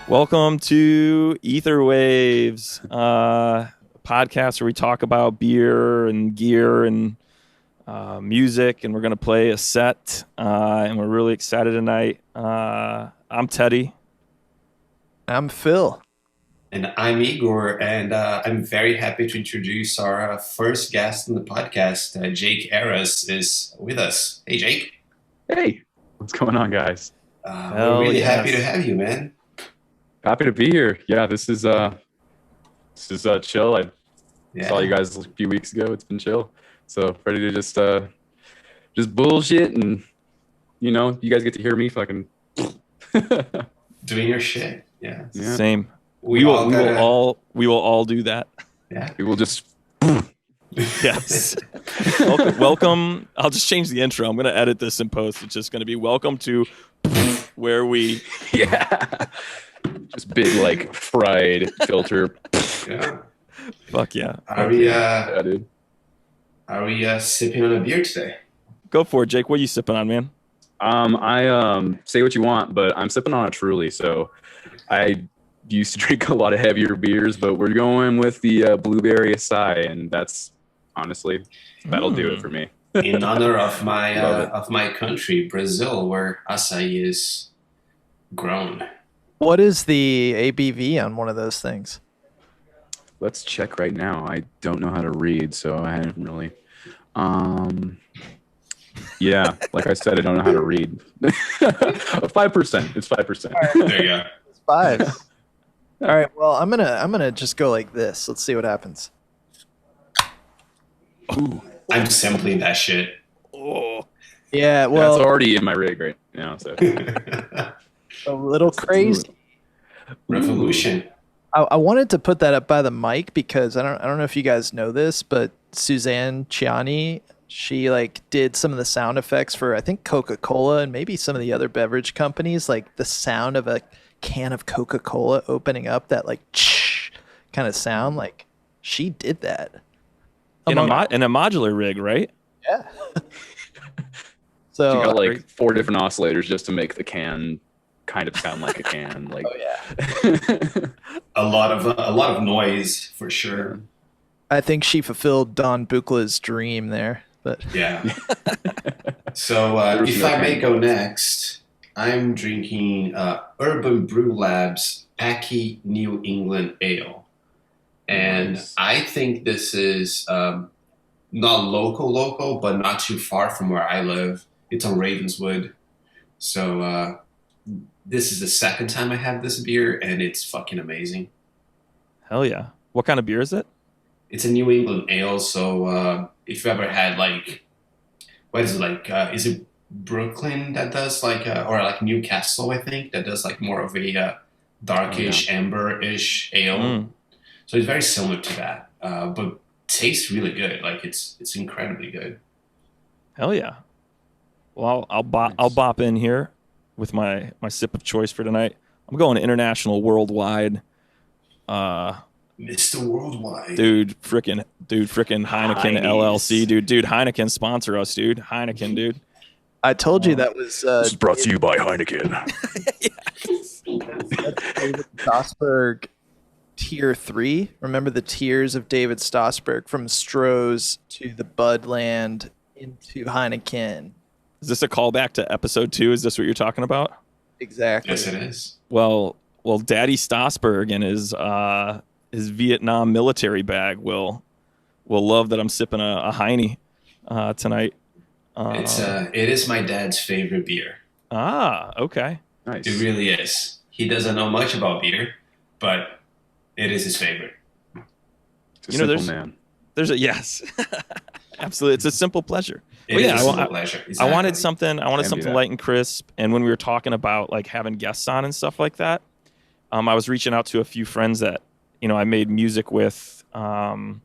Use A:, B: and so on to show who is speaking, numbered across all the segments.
A: Welcome to Etherwaves, podcast where we talk about beer and gear and music, and we're going to play a set, and we're really excited tonight. I'm Teddy.
B: I'm Phil.
C: And I'm Igor, and I'm very happy to introduce our first guest on the podcast. Jake Aras is with us. Hey, Jake.
D: Hey, what's going on, guys?
C: We're really happy to have you, man.
D: Happy to be here. Yeah, this is chill. I saw you guys a few weeks ago. It's been chill. So ready to just bullshit, and you guys get to hear me fucking
C: doing your shit. Yeah.
A: Same. We will all do that.
C: Yeah.
D: We will just
A: Yes. Welcome. I'll just change the intro. I'm going to edit this in post. It's just going to be welcome to where we
D: just big like fried filter.
C: Yeah.
A: Fuck yeah.
C: Are we sipping on a beer today?
A: Go for it, Jake. What are you sipping on, man?
D: I say what you want, but I'm sipping on a Truly. So I used to drink a lot of heavier beers, but we're going with the blueberry acai, and that's honestly that'll do it for me.
C: In honor of my country, Brazil, where acai is grown.
B: What is the ABV on one of those things?
D: Let's check right now. I don't know how to read, so I haven't really. Yeah, like I said, I don't know how to read. 5%. It's 5%.
B: Right.
C: There you go.
B: It's 5. All right. Well, I'm gonna just go like this. Let's see what happens.
D: Ooh,
C: I'm sampling that shit.
A: Oh,
B: Yeah. Well,
D: that's already in my rig right now. So
B: a little crazy.
C: Revolution.
B: I wanted to put that up by the mic because I don't know if you guys know this, but Suzanne Ciani, she like did some of the sound effects for I think Coca-Cola and maybe some of the other beverage companies, like the sound of a can of Coca-Cola opening up, that like kind of sound. Like she did that
A: in a modular rig, right?
B: Yeah. So
D: you got like 4 different oscillators just to make the can kind of sound like a can. Like,
B: oh yeah.
C: a lot of noise for sure.
B: I think she fulfilled Don Buchla's dream there. But
C: yeah. So if I may go next, I'm drinking Urban Brew Labs Packy New England Ale. And
D: nice.
C: I think this is not local, but not too far from where I live. It's on Ravenswood. So this is the second time I have this beer, and it's fucking amazing.
A: Hell yeah. What kind of beer is it?
C: It's a New England ale, so if you ever had like, what is it like? Is it Brooklyn that does like, or like Newcastle, I think, that does like more of a darkish, amber-ish ale.
A: Mm.
C: So it's very similar to that, but tastes really good. Like it's incredibly good.
A: Hell yeah. Well, I'll bop in here with my sip of choice for tonight. I'm going international, worldwide.
C: Mr. Worldwide.
A: Dude, frickin' Heineken
C: Heinies.
A: LLC, dude, Heineken sponsor us, dude. Heineken, dude.
B: I told you that was
D: this is brought to you by Heineken.
B: that's David Stossberg Tier 3. Remember the tiers of David Stossberg, from Stroh's to the Budland into Heineken.
A: Is this a callback to episode 2? Is this what you're talking about?
B: Exactly.
C: Yes, it is.
A: Well, Daddy Stossberg and his Vietnam military bag will love that I'm sipping a Heine tonight.
C: It is my dad's favorite beer.
A: Okay.
D: Nice.
C: It really is. He doesn't know much about beer, but it is his favorite.
D: It's a simple man.
A: There's a yes. Absolutely. It's a simple pleasure.
C: It is a simple pleasure.
A: I wanted something
D: that.
A: light and crisp. And when we were talking about like having guests on and stuff like that, I was reaching out to a few friends that, I made music with kind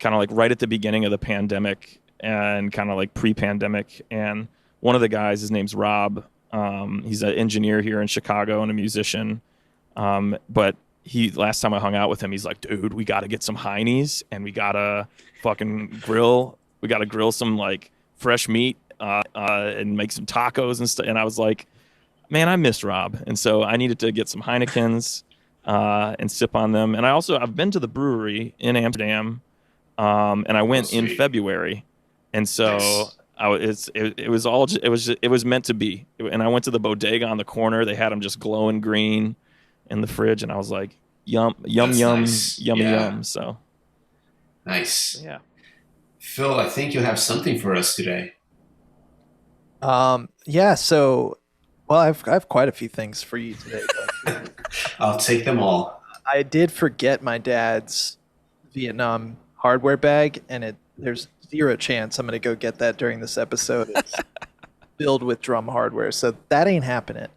A: of like right at the beginning of the pandemic and kind of like pre-pandemic. And one of the guys, his name's Rob. He's an engineer here in Chicago and a musician. But last time I hung out with him, he's like, dude, we got to get some Heinies and we got to fucking grill. We got to grill some like fresh meat and make some tacos and stuff. And I was like, man, I missed Rob, and so I needed to get some Heinekens and sip on them. And I've been to the brewery in Amsterdam, and I
C: Oh,
A: went in
C: sweet.
A: February, and so
C: Nice.
A: it was all it was meant to be. And I went to the bodega on the corner. They had them just glowing green in the fridge, and I was like, yum, yum,
C: That's
A: yum,
C: nice.
A: yummy,
C: Yeah.
A: yum. So
C: Nice.
A: yeah.
C: Phil, I think you have something for us today.
B: Yeah, so well, I have quite a few things for you today, but
C: I'll take them all.
B: I did forget my dad's Vietnam hardware bag, and there's zero chance I'm gonna go get that during this episode. It's filled with drum hardware, so that ain't happening.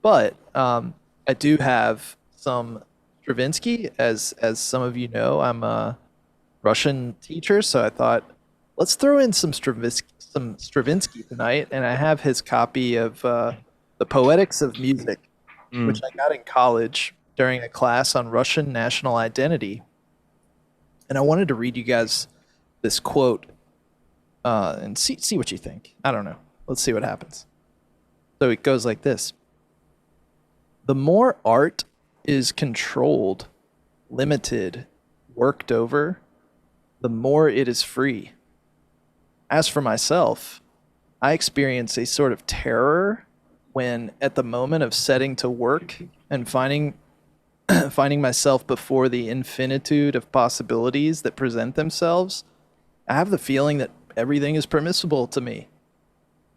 B: But I do have some Stravinsky, as some of you know, I'm a Russian teacher, so I thought let's throw in some Stravinsky tonight, and I have his copy of the Poetics of Music, which
A: Mm.
B: I got in college during a class on Russian national identity, and I wanted to read you guys this quote and see what you think. I don't know. Let's see what happens. So it goes like this: the more art is controlled, limited, worked over, the more it is free. As for myself, I experience a sort of terror when, at the moment of setting to work and finding myself before the infinitude of possibilities that present themselves, I have the feeling that everything is permissible to me.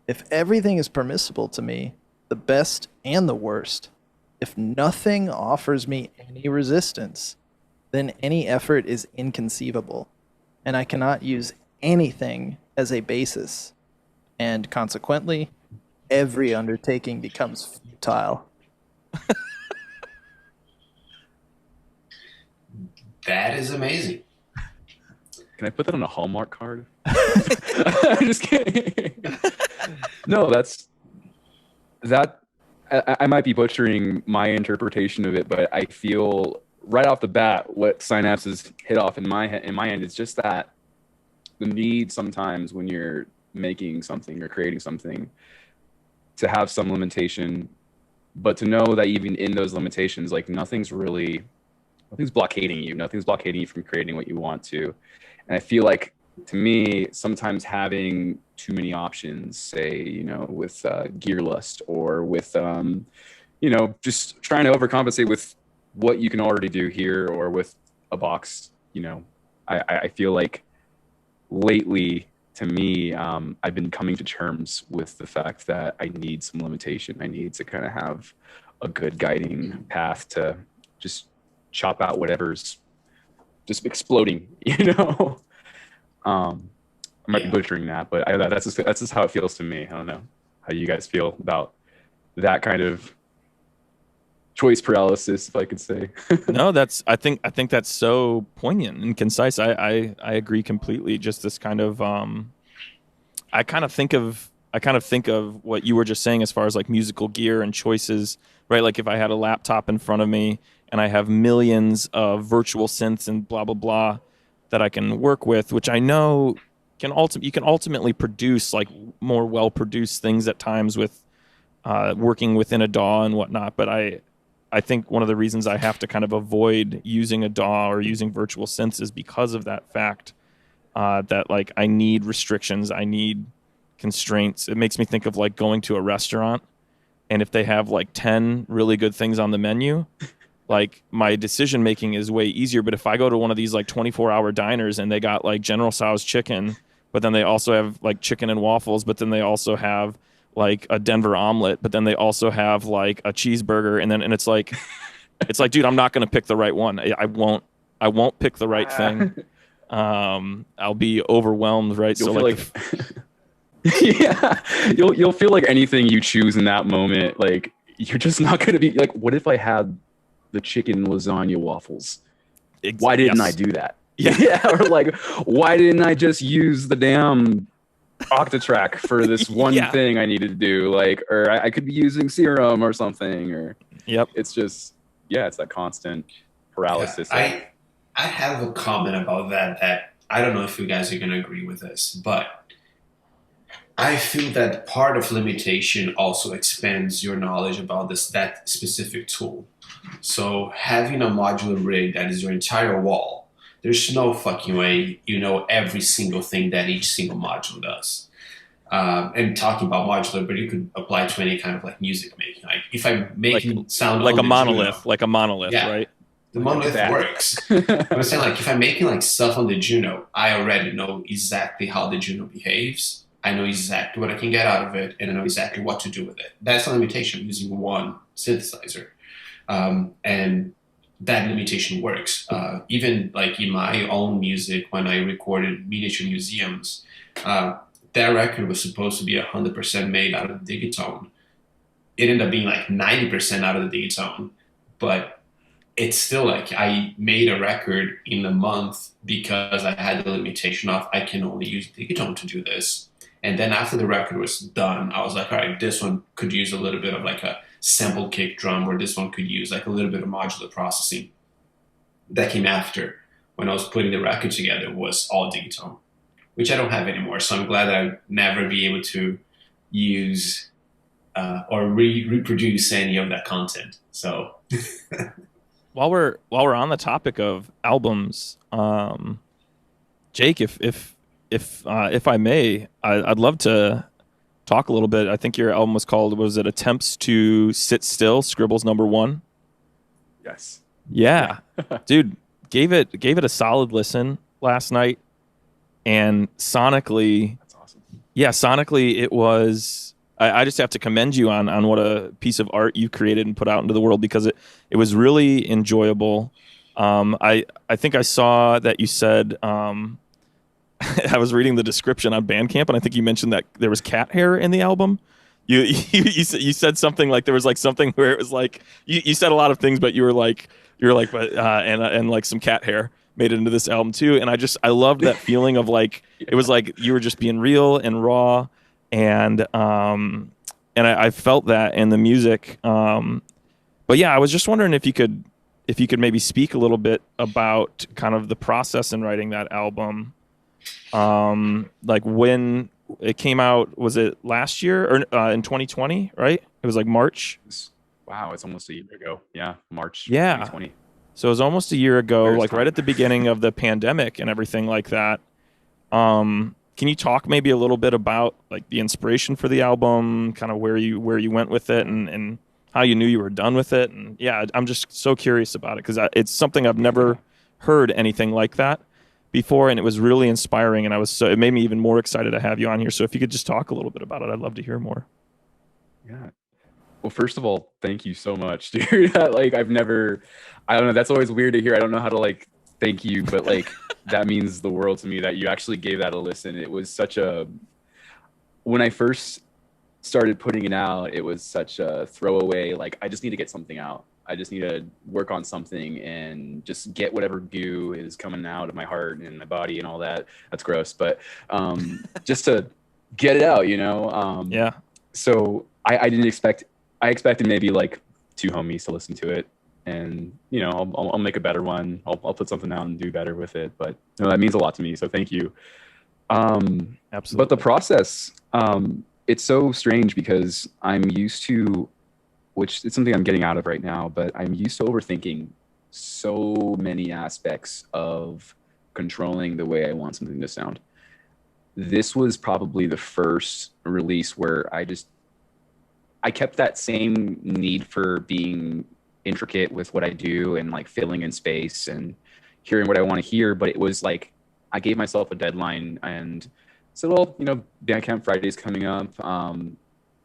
B: If everything is permissible to me, the best and the worst, if nothing offers me any resistance, then any effort is inconceivable, and I cannot use anything as a basis, and consequently, every undertaking becomes futile.
C: That is amazing.
D: Can I put that on a Hallmark card? I'm just kidding. No, that. I might be butchering my interpretation of it, but I feel right off the bat what synapses hit off in my end is just that the need sometimes when you're making something or creating something to have some limitation, but to know that even in those limitations, like nothing's blockading you. Nothing's blockading you from creating what you want to. And I feel like, to me, sometimes having too many options, say, with gear lust or with, just trying to overcompensate with what you can already do here or with a box, I feel like lately, to me, I've been coming to terms with the fact that I need some limitation. I need to kind of have a good guiding path to just chop out whatever's just exploding, I might be
C: Yeah.
D: butchering that, but that's just how it feels to me. I don't know how you guys feel about that kind of choice paralysis, if I could say.
A: No, I think that's so poignant and concise. I agree completely. Just this kind of I kind of think of what you were just saying as far as like musical gear and choices, right? Like if I had a laptop in front of me and I have millions of virtual synths and blah blah blah that I can work with, which I know you can ultimately produce like more well produced things at times with working within a DAW and whatnot. But I think one of the reasons I have to kind of avoid using a DAW or using virtual synths is because of that fact that like I need restrictions, I need constraints. It makes me think of like going to a restaurant, and if they have like 10 really good things on the menu, like my decision making is way easier. But if I go to one of these like 24-hour diners and they got like General Tso's chicken, but then they also have like chicken and waffles, but then they also have like a Denver omelet, but then they also have like a cheeseburger, and it's like, dude, I'm not going to pick the right one. I won't pick the right thing. I'll be overwhelmed, right?
D: You'll
A: So
D: feel
A: like,
D: yeah, you'll feel like anything you choose in that moment, like you're just not going to be like, what if I had the chicken lasagna waffles? Why didn't I do that? Yeah. Or like, why didn't I just use the damn Octatrack for this one
A: Yeah.
D: thing I needed to do? Like, or I could be using Serum or something, or
A: Yep.
D: it's just, yeah, it's that constant paralysis.
C: Yeah, I have a comment about that I don't know if you guys are going to agree with this, but I feel that part of limitation also expands your knowledge about that specific tool. So having a modular rig that is your entire wall, there's no fucking way you know every single thing that each single module does. And talking about modular, but you could apply to any kind of like music making. Like if I'm making sound
A: like
C: on
A: a
C: the
A: monolith,
C: Juno,
A: like a monolith,
C: yeah,
A: right?
C: the
D: Like
C: monolith
D: that.
C: works. I'm saying like if I'm making like stuff on the Juno, I already know exactly how the Juno behaves. I know exactly what I can get out of it, and I know exactly what to do with it. That's a limitation using one synthesizer, and that limitation works. Even like in my own music, when I recorded miniature museums, that record was supposed to be 100% made out of the Digitone. It ended up being like 90% out of the Digitone, but it's still like I made a record in a month because I had the limitation of I can only use Digitone to do this. And then after the record was done, I was like, all right, this one could use a little bit of like a sample kick drum, or this one could use like a little bit of modular processing. That came after when I was putting the record together was all Digitone, which I don't have anymore. So I'm glad that I'll never be able to use or reproduce any of that content. So
A: While we're on the topic of albums, Jake, if I may, I'd love to talk a little bit. I think your album was it Attempts to Sit Still, Scribbles #1?
D: Yes.
A: Yeah. Dude, gave it a solid listen last night, and sonically,
D: That's awesome.
A: yeah, sonically it was. I just have to commend you on what a piece of art you created and put out into the world, because it was really enjoyable. I think I saw that you said I was reading the description on Bandcamp, and I think you mentioned that there was cat hair in the album. You said something like there was like something where it was like you said a lot of things, but you were like but and like some cat hair made it into this album too. And I loved that feeling of like it was like you were just being real and raw, and I felt that in the music. But yeah, I was just wondering if you could maybe speak a little bit about kind of the process in writing that album. Like when it came out, was it last year or in 2020, right? It was like March.
D: Wow, it's almost a year ago. Yeah, March
A: Yeah.
D: 2020.
A: So it was almost a year ago,
D: Where's
A: like right
D: time?
A: at the beginning of the pandemic and everything like that. Can you talk maybe a little bit about like the inspiration for the album, kind of where you went with it, and how you knew you were done with it? And yeah, I'm just so curious about it, because it's something I've never heard anything like that before, and it was really inspiring, and it made me even more excited to have you on here. So if you could just talk a little bit about it, I'd love to hear more.
D: Yeah. Well, first of all, thank you so much, dude. Like I don't know. That's always weird to hear. I don't know how to like thank you, but like that means the world to me that you actually gave that a listen. It was when I first started putting it out, it was such a throwaway. Like I just need to get something out. I just need to work on something and just get whatever goo is coming out of my heart and my body and all that. That's gross, but just to get it out,
A: Yeah.
D: So I didn't expect. I expected maybe like 2 homies to listen to it, and I'll make a better one. I'll put something out and do better with it. But that means a lot to me. So thank you.
A: Absolutely.
D: But the process, it's so strange because I'm used to, which it's something I'm getting out of right now, but I'm used to overthinking so many aspects of controlling the way I want something to sound. This was probably the first release where I kept that same need for being intricate with what I do and like filling in space and hearing what I want to hear. But it was like, I gave myself a deadline and said, well, Bandcamp Friday is coming up.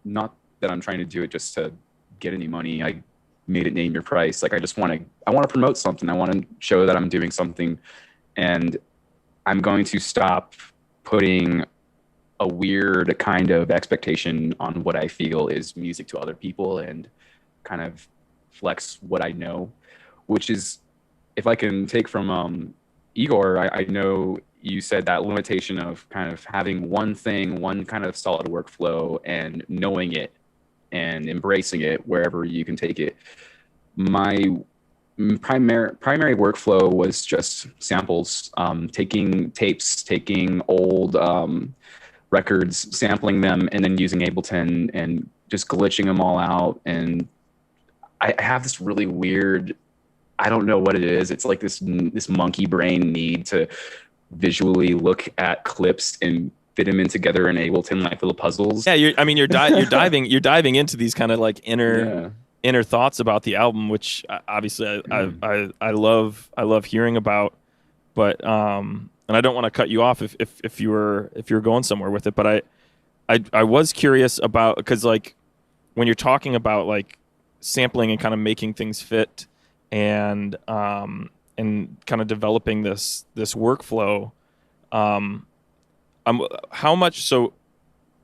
D: Not that I'm trying to do it just to get any money. I made it name your price. Like I want to promote something. I want to show that I'm doing something, and I'm going to stop putting a weird kind of expectation on what I feel is music to other people and kind of flex what I know, which is, if I can take from Igor, I know you said that limitation of kind of having one thing, one kind of solid workflow and knowing it and embracing it wherever you can take it. My primary workflow was just samples, taking tapes, taking old records, sampling them, and then using Ableton and just glitching them all out. And I have this really weird, I don't know what it is. It's like this monkey brain need to visually look at clips and fit them in together in Ableton like little puzzles.
A: Yeah, you're diving into these kind of like inner thoughts about the album, which obviously I love hearing about. But and I don't want to cut you off if you were going somewhere with it, but I was curious about, because like when you're talking about like sampling and kind of making things fit and kind of developing this workflow, how much, so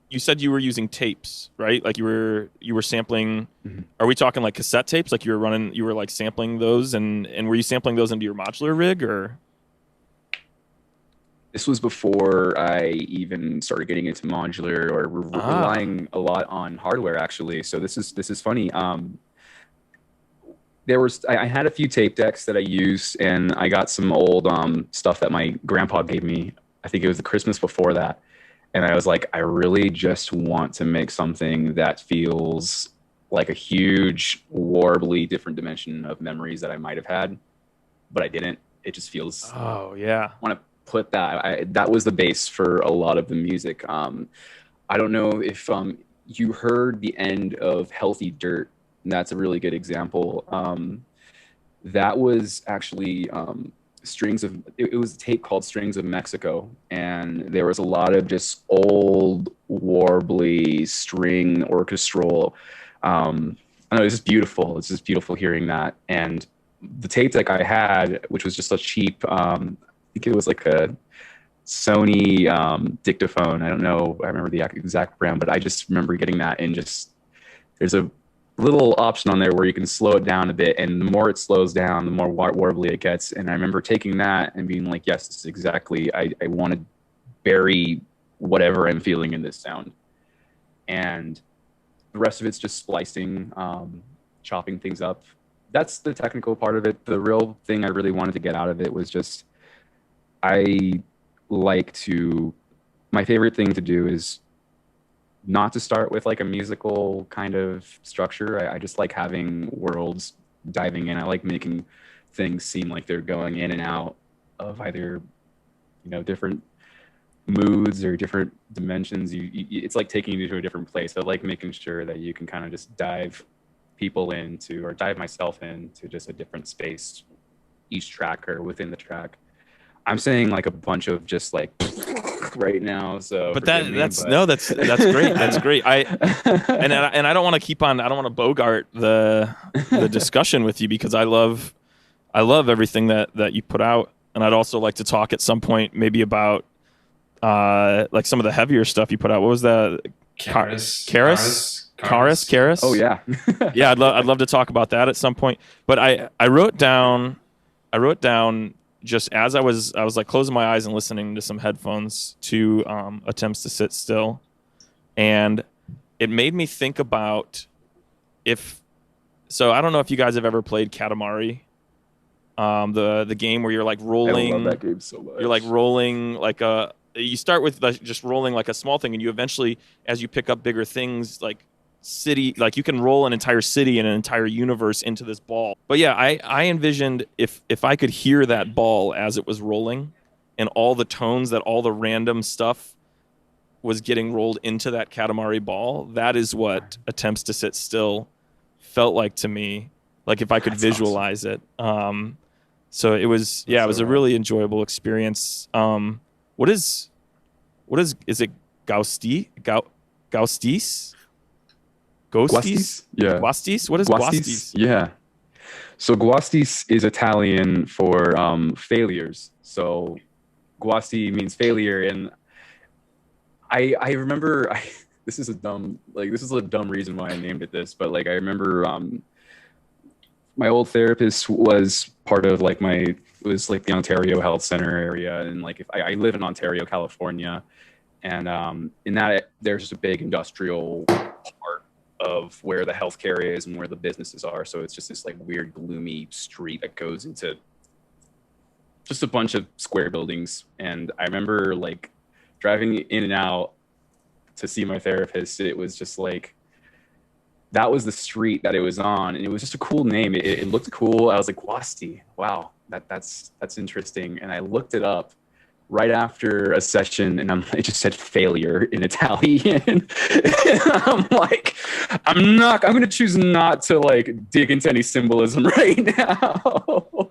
A: you said you were using tapes, right? Like you were sampling.
D: Mm-hmm.
A: Are we talking like cassette tapes? Like you were like sampling those, and were you sampling those into your modular rig, or?
D: This was before I even started getting into modular or relying a lot on hardware, actually. So this is funny. I had a few tape decks that I used, and I got some old stuff that my grandpa gave me. I think it was the Christmas before that. And I was like, I really just want to make something that feels like a huge, warbly, different dimension of memories that I might have had, but I didn't. It just feels.
A: Oh yeah.
D: I want to put that. That was the base for a lot of the music. I don't know if you heard the end of Healthy Dirt. And that's a really good example. That was actually it was a tape called Strings of Mexico, and there was a lot of just old warbly string orchestral. I know it's just beautiful. It's just beautiful hearing that. And the tape deck I had, which was just a cheap, I think it was like a Sony dictaphone. I don't know. I remember the exact brand, but I just remember getting that, and just there's a little option on there where you can slow it down a bit, and the more it slows down, the more warbly it gets. And I remember taking that and being like, yes, this is exactly, I want to bury whatever I'm feeling in this sound. And the rest of it's just splicing, chopping things up. That's the technical part of it. The real thing I really wanted to get out of it was just, my favorite thing to do is not to start with like a musical kind of structure. I just like having worlds diving in. I like making things seem like they're going in and out of either, different moods or different dimensions. It's like taking you to a different place. I like making sure that you can kind of just dive people into, or dive myself into, just a different space each track or within the track. I'm saying like a bunch of just like right now, so
A: but that's great. That's great. I don't want to bogart the discussion with you, because I love everything that you put out, and I'd also like to talk at some point maybe about like some of the heavier stuff you put out. What was that? Karis?
D: Oh yeah.
A: Yeah, I'd love to talk about that at some point. But I wrote down just as I was like closing my eyes and listening to some headphones to Attempts to Sit Still, and it made me think about so I don't know if you guys have ever played Katamari, the game where you're like rolling.
D: I love that game so much.
A: You're like rolling like you start with just rolling like a small thing, and you eventually, as you pick up bigger things, like you can roll an entire city and an entire universe into this ball. But yeah, I envisioned if I could hear that ball as it was rolling, and all the tones, that all the random stuff was getting rolled into that Katamari ball, that is what Attempts to Sit Still felt like to me. Like if I could visualize it. So it was, it was a really enjoyable experience. What is it Gaustis? Gaustis?
D: Guastis? Yeah.
A: Guastis? What is Guastis?
D: Yeah. So Guastis is Italian for failures. So Guasti means failure, and I remember this is a dumb reason why I named it this, but like I remember my old therapist was part of like it was like the Ontario Health Center area, and like if I live in Ontario, California, and in that there's just a big industrial part of where the healthcare is and where the businesses are. So it's just this like weird gloomy street that goes into just a bunch of square buildings. And I remember like driving in and out to see my therapist, it was just like, that was the street that it was on, and it was just a cool name. It looked cool. I was like, Guasti, wow, that's interesting. And I looked it up right after a session, and it just said failure in Italian. And I'm like, I'm going to choose not to like dig into any symbolism right now.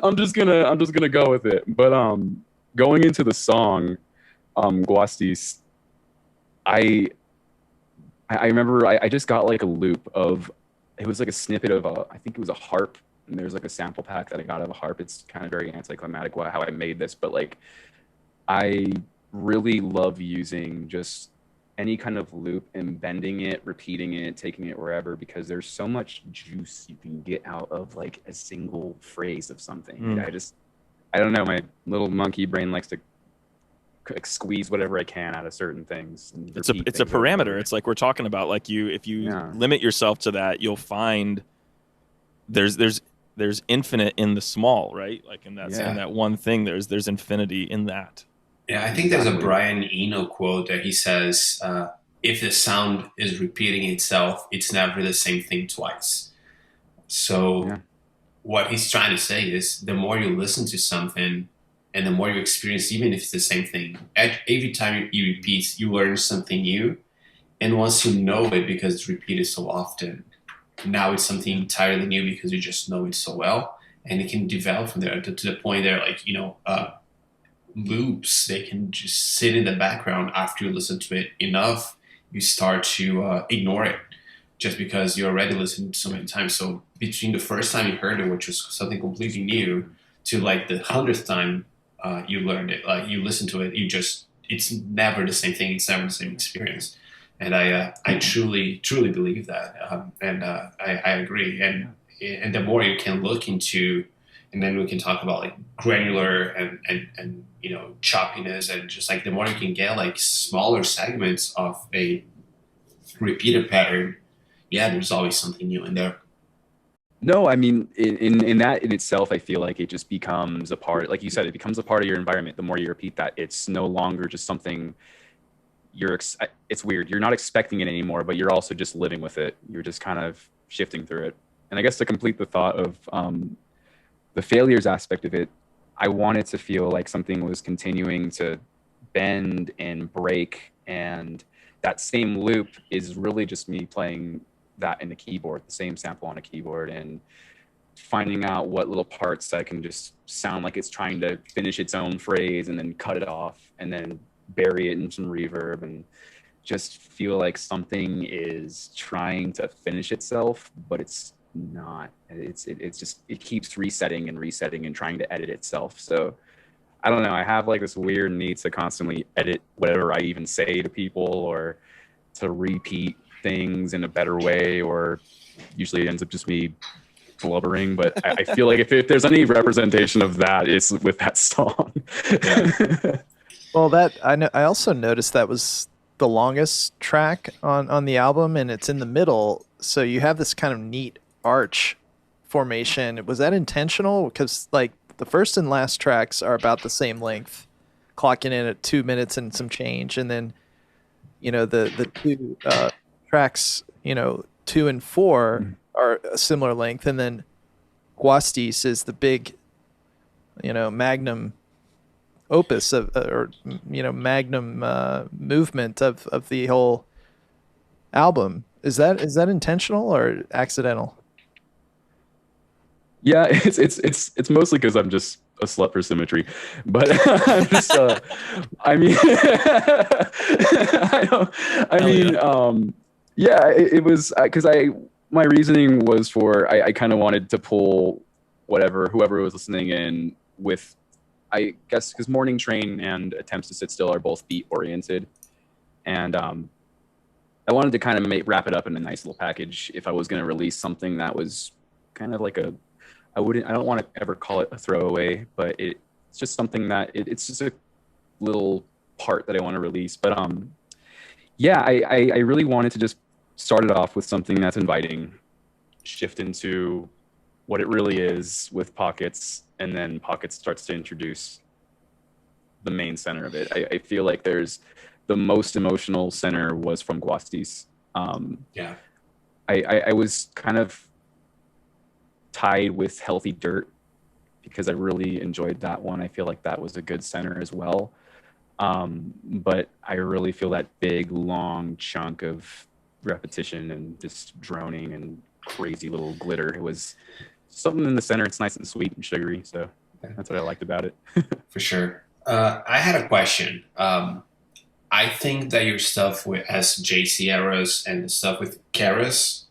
D: I'm just gonna go with it. But going into the song, Guastis, I remember I just got like a loop of, it was like a snippet of I think it was a harp, and there's like a sample pack that I got of a harp. It's kind of very anticlimactic how I made this, but like I really love using just any kind of loop and bending it, repeating it, taking it wherever, because there's so much juice you can get out of like a single phrase of something. I don't know, my little monkey brain likes to squeeze whatever I can out of certain things.
A: It's a parameter. It's like we're talking about, like if you limit yourself to that, you'll find there's infinite in the small, right? Like in that one thing, there's infinity in that.
C: Yeah, I think there's a Brian Eno quote that he says, if the sound is repeating itself, it's never the same thing twice. So what he's trying to say is, the more you listen to something and the more you experience, even if it's the same thing, every time you repeat, you learn something new. And once you know it, because it's repeated so often, now it's something entirely new because you just know it so well. And it can develop from there to the point there, like, loops, they can just sit in the background. After you listen to it enough, you start to ignore it just because you already listened so many times. So between the first time you heard it, which was something completely new, to like the 100th time you learned it, like you listen to it, it's never the same thing. It's never the same experience. And I truly believe that. And I agree. And the more you can look into, and then we can talk about like granular and choppiness, and just like the more you can get like smaller segments of a repeated pattern, there's always something new in there.
D: No, I mean, in that in itself, I feel like it just becomes a part, like you said, it becomes a part of your environment. The more you repeat that, it's no longer just something it's weird. You're not expecting it anymore, but you're also just living with it. You're just kind of shifting through it. And I guess to complete the thought of the failures aspect of it, I wanted to feel like something was continuing to bend and break, and that same loop is really just me playing that in the keyboard, the same sample on a keyboard, and finding out what little parts that can just sound like it's trying to finish its own phrase and then cut it off and then bury it in some reverb and just feel like something is trying to finish itself, but it's not. It's just, it keeps resetting and trying to edit itself. So I don't know, I have like this weird need to constantly edit whatever I even say to people, or to repeat things in a better way, or usually it ends up just me blubbering. But I feel like if there's any representation of that, it's with that song.
B: Well, that I also noticed that was the longest track on the album, and it's in the middle, so you have this kind of neat arch formation. Was that intentional? Because like the first and last tracks are about the same length, clocking in at 2 minutes and some change, and then the two tracks 2 and 4 are a similar length, and then Guastis is the big magnum opus of magnum movement of the whole album. Is that intentional or accidental?
D: Yeah, it's mostly because I'm just a slut for symmetry, but I'm just I mean it was because my reasoning was for I kind of wanted to pull whoever was listening in with, I guess, because Morning Train and Attempts to Sit Still are both beat oriented, and I wanted to kind of wrap it up in a nice little package if I was going to release something that was kind of like I don't want to ever call it a throwaway, but it's just something that it's just a little part that I want to release. But I really wanted to just start it off with something that's inviting, shift into what it really is with Pockets, and then Pockets starts to introduce the main center of it. I feel like there's the most emotional center was from Guastis.
C: Yeah.
D: I was kind of tied with Healthy Dirt because I really enjoyed that one. I feel like that was a good center as well. But I really feel that big, long chunk of repetition and just droning and crazy little glitter. It was something in the center. It's nice and sweet and sugary. So that's what I liked about it.
C: For sure. I had a question. I think that your stuff with SJC eras and the stuff with Keras,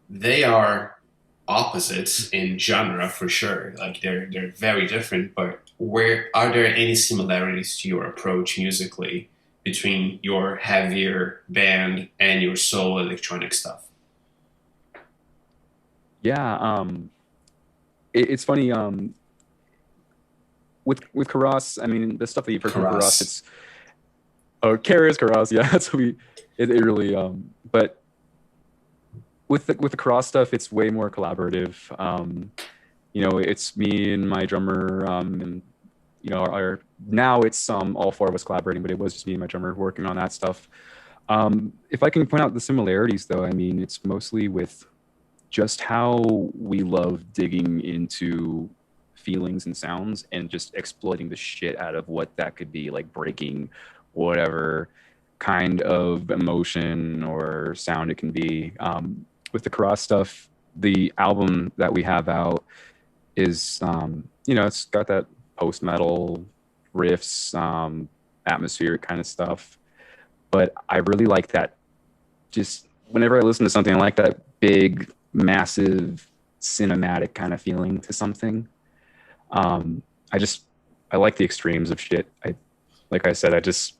C: they are opposites in genre for sure. Like they're very different, but where are there any similarities to your approach musically between your heavier band and your solo electronic stuff?
D: Yeah, it's funny. With Karas, I mean, the stuff that you've heard from Karas, it's Karas, yeah. That's what it really. But with the Karas stuff, it's way more collaborative. It's me and my drummer, and now it's all four of us collaborating, but it was just me and my drummer working on that stuff. If I can point out the similarities, though, I mean, it's mostly with just how we love digging into feelings and sounds and just exploiting the shit out of what that could be, like breaking whatever kind of emotion or sound it can be. With the Karas stuff, the album that we have out is, it's got that post-metal riffs, atmospheric kind of stuff. But I really like that. Just whenever I listen to something, I like that big, massive, cinematic kind of feeling to something. I like the extremes of shit. Like I said, I just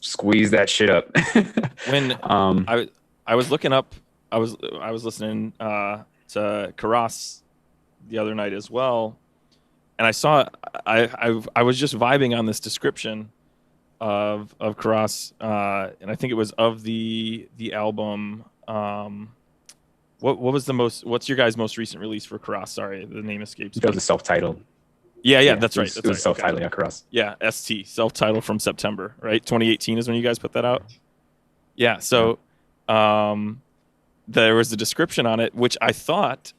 D: squeeze that shit up.
A: When I was looking up, I was listening to Karas the other night as well, and I saw I was just vibing on this description of Karas, and I think it was of the album. What was the most? What's your guys' most recent release for Karas? Sorry, the name escapes me.
D: It was self-titled.
A: Yeah, that's right.
D: It was self-titled, yeah, Karas.
A: Yeah, ST, self-titled from September, right? 2018 is when you guys put that out. Yeah, so there was a description on it, which I thought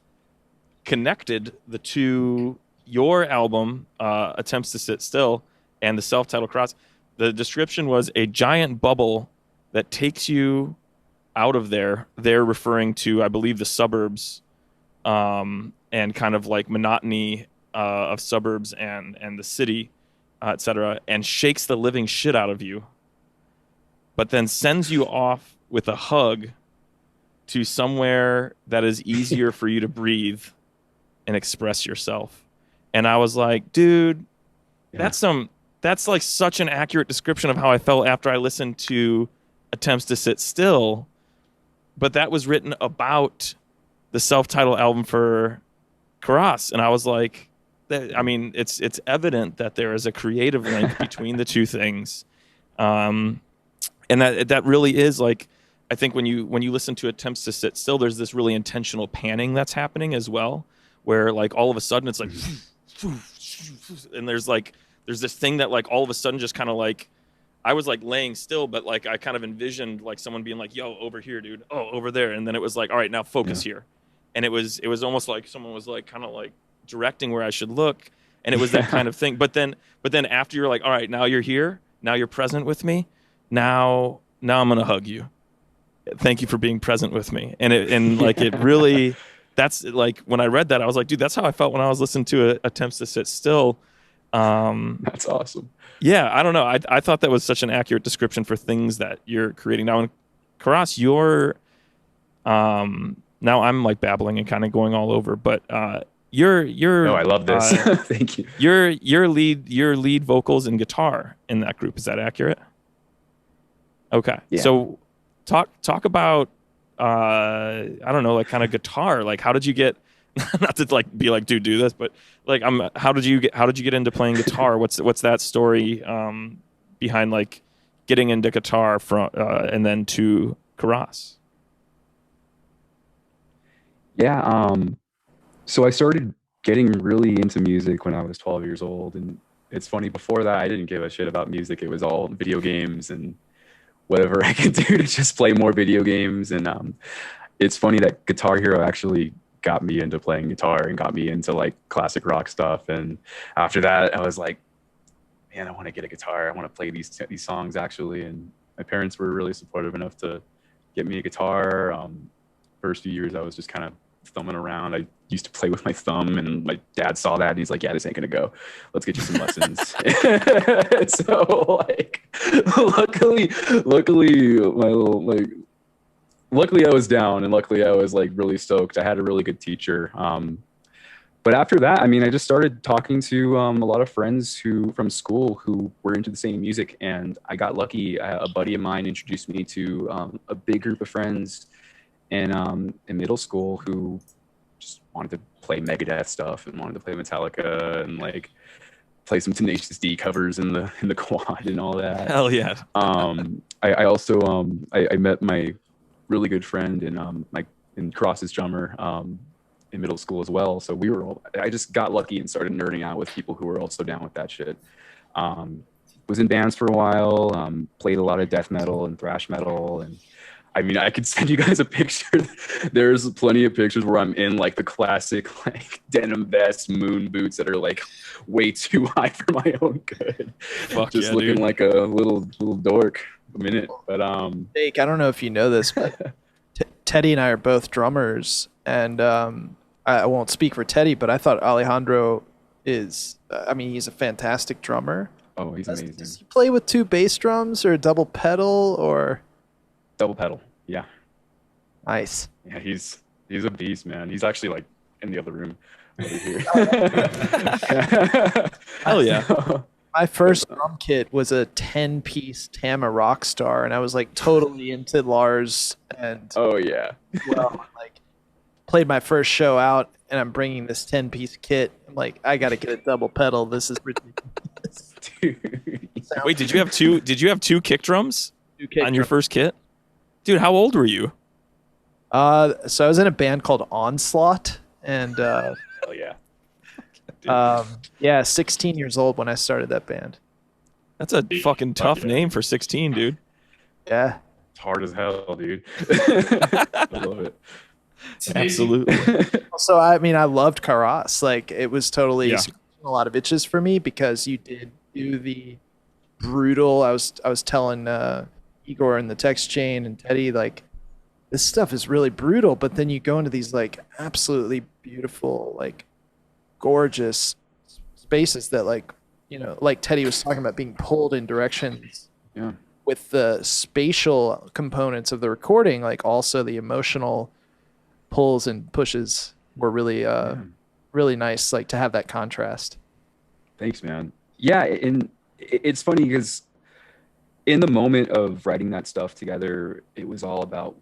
A: connected the two, your album, Attempts to Sit Still, and the self-titled Karas. The description was a giant bubble that takes you out of there. They're referring to, I believe, the suburbs, and kind of like monotony of suburbs and the city, etc., and shakes the living shit out of you, but then sends you off with a hug to somewhere that is easier for you to breathe and express yourself. And I was like, dude, that's like such an accurate description of how I felt after I listened to Attempts to Sit Still. But that was written about the self-titled album for Karas, and I was like, I mean, it's evident that there is a creative link between the two things, and that really is like, I think when you listen to Attempts to Sit Still, there's this really intentional panning that's happening as well, where like all of a sudden it's like, and there's this thing that like all of a sudden just kind of like, I was like laying still, but like I kind of envisioned like someone being like, yo, over here, dude, oh, over there, and then it was like, all right, now focus here, and it was almost like someone was like kind of like directing where I should look, and it was that kind of thing. But then after you're like, all right, now you're here, now you're present with me, now I'm gonna hug you. Thank you for being present with me, and it really, that's like when I read that, I was like, dude, that's how I felt when I was listening to Attempts to Sit Still.
D: That's awesome.
A: Yeah, I don't know. I thought that was such an accurate description for things that you're creating now. In Karas, you're now I'm like babbling and kind of going all over, but you're
D: no, I love this. Thank you.
A: Your lead vocals and guitar in that group, is that accurate? Okay. Yeah. So talk about I don't know, like kind of guitar, like how did you get not to like be like, dude, do this, but like how did you get into playing guitar? What's that story behind like getting into guitar from and then to Karas?
D: Yeah, so I started getting really into music when I was 12 years old, and it's funny, before that I didn't give a shit about music. It was all video games and whatever I can do to just play more video games. And it's funny that Guitar Hero actually got me into playing guitar and got me into like classic rock stuff. And after that, I was like, man, I want to get a guitar. I want to play these songs actually. And my parents were really supportive enough to get me a guitar. First few years, I was just kind of thumbing around. I used to play with my thumb, and my dad saw that, and he's like, "Yeah, this ain't gonna go. Let's get you some lessons." So, like, luckily, luckily I was down, and luckily I was like really stoked. I had a really good teacher. But after that, I mean, I just started talking to a lot of friends from school who were into the same music, and I got lucky. A buddy of mine introduced me to a big group of friends in middle school who just wanted to play Megadeth stuff and wanted to play Metallica and like play some Tenacious D covers in the quad and all that.
A: Hell yeah.
D: I also I met my really good friend in Cross's drummer in middle school as well. So I just got lucky and started nerding out with people who were also down with that shit. Was in bands for a while, played a lot of death metal and thrash metal. And I mean, I could send you guys a picture. There's plenty of pictures where I'm in like the classic like denim vest, moon boots that are like way too high for my own good.
A: Fuck
D: just
A: yeah,
D: looking
A: dude.
D: like a little dork a minute. But
B: Jake, I don't know if you know this, but Teddy and I are both drummers, and I won't speak for Teddy, but I thought Alejandro is, I mean, he's a fantastic drummer.
D: oh, he's amazing.
B: Does he play with 2 bass drums or a double pedal or?
D: Double pedal. Yeah.
B: Nice.
D: Yeah, he's a beast, man. He's actually like in the other room over here.
A: Hell yeah.
B: My first drum kit was a 10-piece Tama Rockstar, and I was like totally into Lars, and
D: Oh yeah.
B: well, like played my first show out, and I'm bringing this 10-piece kit. I'm like, I got to get a double pedal. This is ridiculous.
D: Dude.
A: Wait, did you have two kick drums
B: 2 kick
A: on your
B: drum.
A: first kit? Dude, how old were you?
B: So I was in a band called Onslaught, and
D: Hell yeah.
B: yeah, 16 years old when I started that band.
A: That's a fucking tough
D: yeah.
A: name for 16, dude.
B: Yeah.
D: It's hard as hell, dude. I love it.
C: It's amazing.
A: Absolutely.
B: So I mean, I loved Karas. Like it was totally
A: Yeah.
B: scratching a lot of itches for me because you did do the brutal. I was telling Igor in the text chain and Teddy, like, this stuff is really brutal, but then you go into these like absolutely beautiful, like gorgeous spaces that, like, you know, like Teddy was talking about, being pulled in directions
D: Yeah.
B: with the spatial components of the recording, like also the emotional pulls and pushes were really really nice, like to have that contrast.
D: Thanks, man. Yeah, and it's funny because in the moment of writing that stuff together, it was all about,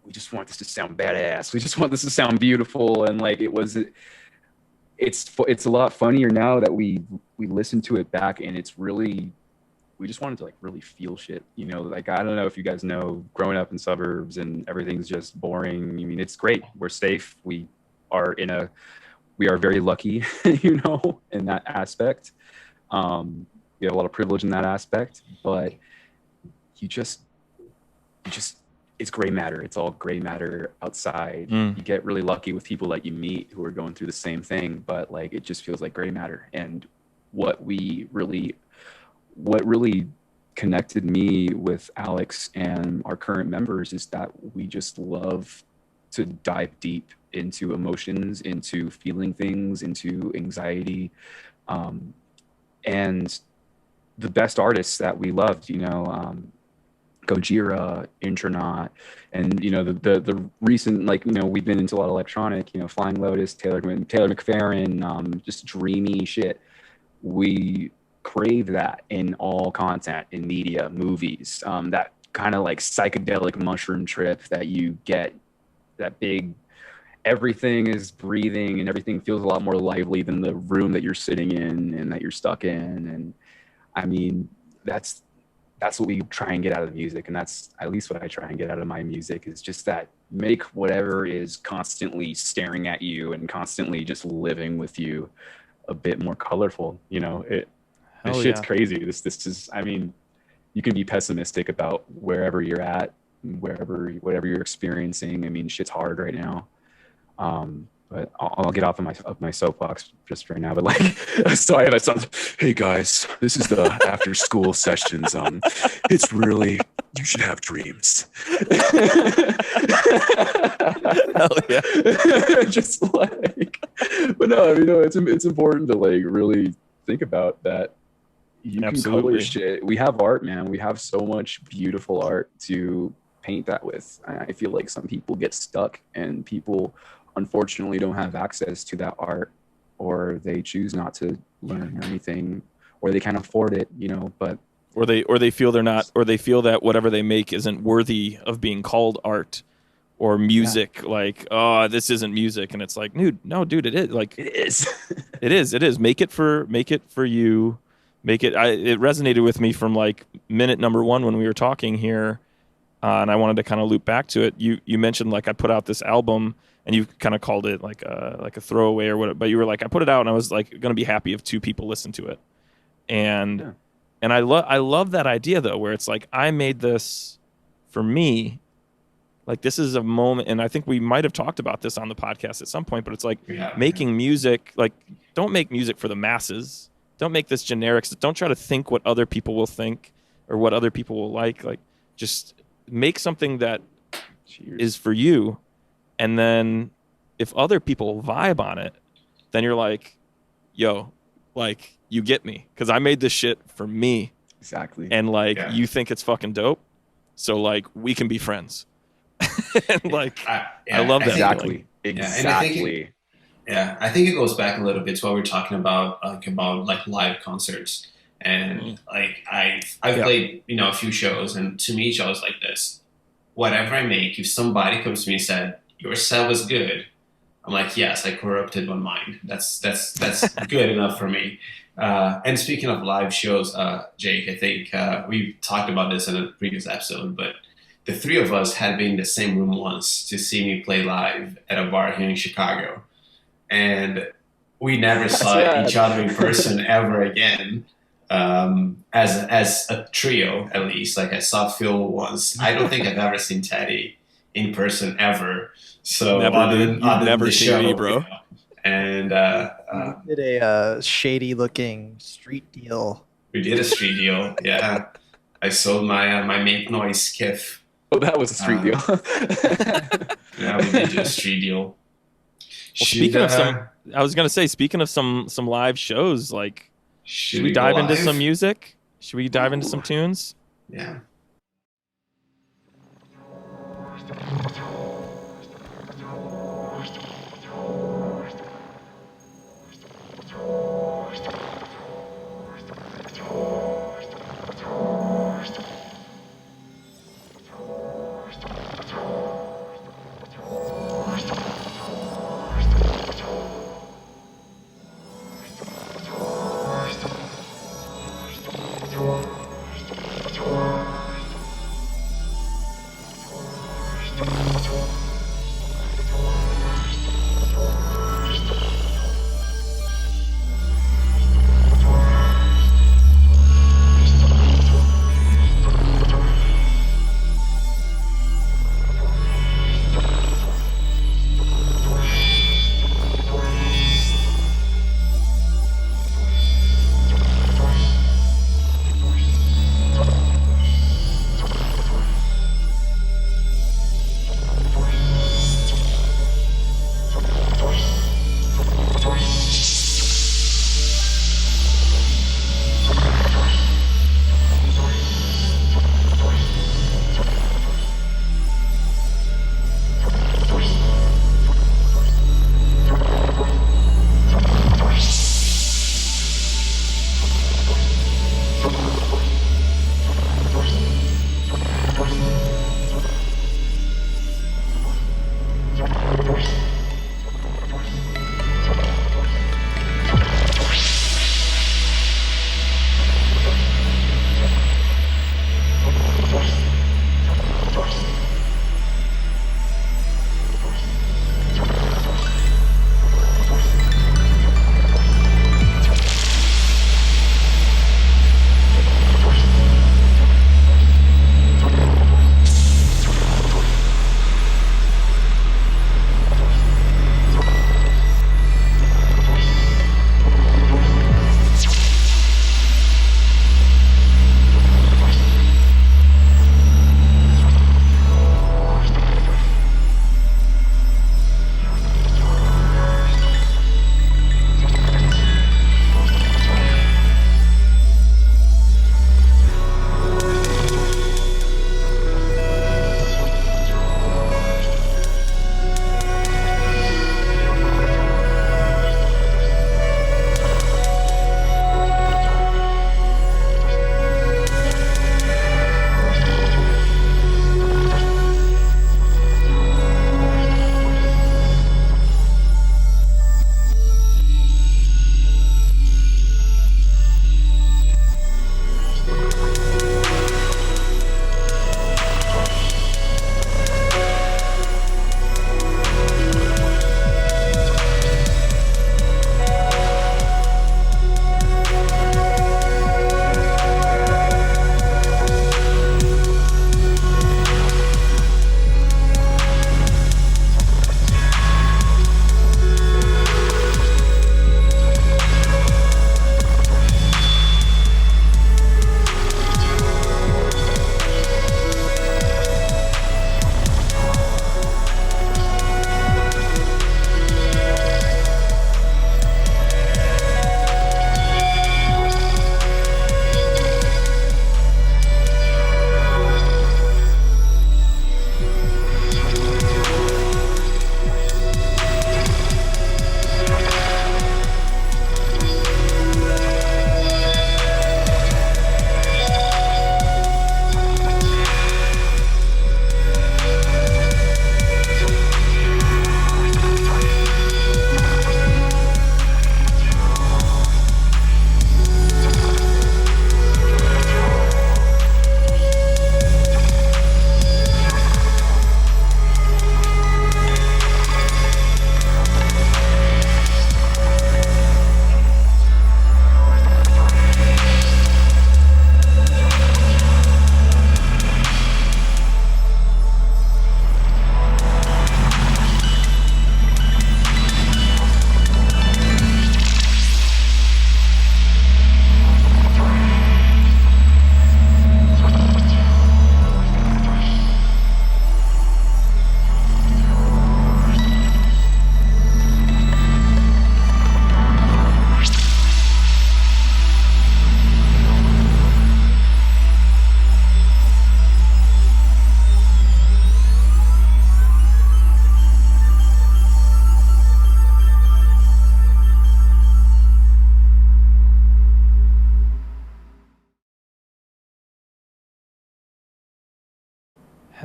D: we just want this to sound badass. We just want this to sound beautiful, and like it's a lot funnier now that we listen to it back, and it's really, we just wanted to like really feel shit, you know. Like, I don't know if you guys know, growing up in suburbs and everything's just boring. I mean, it's great. We're safe. We are very lucky, you know, in that aspect. We have a lot of privilege in that aspect, but you just it's gray matter. It's all gray matter outside.
A: Mm.
D: You get really lucky with people that you meet who are going through the same thing, but like it just feels like gray matter. And what really connected me with Alex and our current members is that we just love to dive deep into emotions, into feeling things, into anxiety. And the best artists that we loved, you know, Gojira, Intronaut, and, you know, the recent, like, you know, we've been into a lot of electronic, you know, Flying Lotus, Taylor McFerrin, just dreamy shit. We crave that in all content, in media, movies, that kind of like psychedelic mushroom trip that you get, that big, everything is breathing and everything feels a lot more lively than the room that you're sitting in and that you're stuck in. And I mean, that's what we try and get out of the music, and that's at least what I try and get out of my music, is just that, make whatever is constantly staring at you and constantly just living with you a bit more colorful. You know, this
A: Hell
D: shit's
A: yeah.
D: crazy. This is, I mean, you can be pessimistic about wherever you're at, whatever you're experiencing. I mean, shit's hard right now. But I'll get off of my soapbox just right now. But like, sorry, that sounds. Hey guys, this is the after school sessions. It's really, you should have dreams.
A: Hell yeah.
D: Just like, but no, you know, it's important to like really think about that. You can color shit. We have art, man. We have so much beautiful art to paint that with. I feel like some people get stuck, and people unfortunately don't have access to that art, or they choose not to learn or anything, or they can't afford it, you know. But
A: or they feel they're not, or they feel that whatever they make isn't worthy of being called art or music. Yeah. Like, oh, this isn't music, and it's like, dude, no, dude, it is. Like,
D: it is.
A: It is. Make it for you. Make it. It resonated with me from like minute number one when we were talking here, and I wanted to kind of loop back to it. You mentioned like I put out this album, and you kind of called it like a throwaway or whatever. But you were like, I put it out, and I was like going to be happy if 2 people listened to it, and I love that idea though, where it's like I made this for me. Like this is a moment, and I think we might have talked about this on the podcast at some point. But it's like making music. Like, don't make music for the masses. Don't make this generic. Don't try to think what other people will think or what other people will like. Like, just make something that is for you. And then if other people vibe on it, then you're like, yo, like, you get me. Because I made this shit for me.
D: Exactly.
A: And, like, you think it's fucking dope. So, like, we can be friends. And, like, I love that.
D: Exactly. Exactly.
C: I think it goes back a little bit to what we were talking about live concerts, and like I've played a few shows, and to me, shows like this, whatever I make, if somebody comes to me and said your set was good, I'm like, yes, I corrupted one mind. That's good enough for me. And speaking of live shows, Jake, I think we talked about this in a previous episode, but the 3 of us had been in the same room once to see me play live at a bar here in Chicago. And we never saw each other in person ever again, as a trio, at least. Like, I saw Phil once. I don't think I've ever seen Teddy in person ever. So
A: you've never seen me, bro.
C: You know, and
B: we did a shady-looking street deal.
C: We did a street deal. Yeah, I sold my Make Noise skiff.
D: Oh, that was a street deal.
C: Yeah, we did a street deal.
A: Well, speaking of some live shows, like, should we dive into some music? Should we dive into some tunes?
C: Yeah.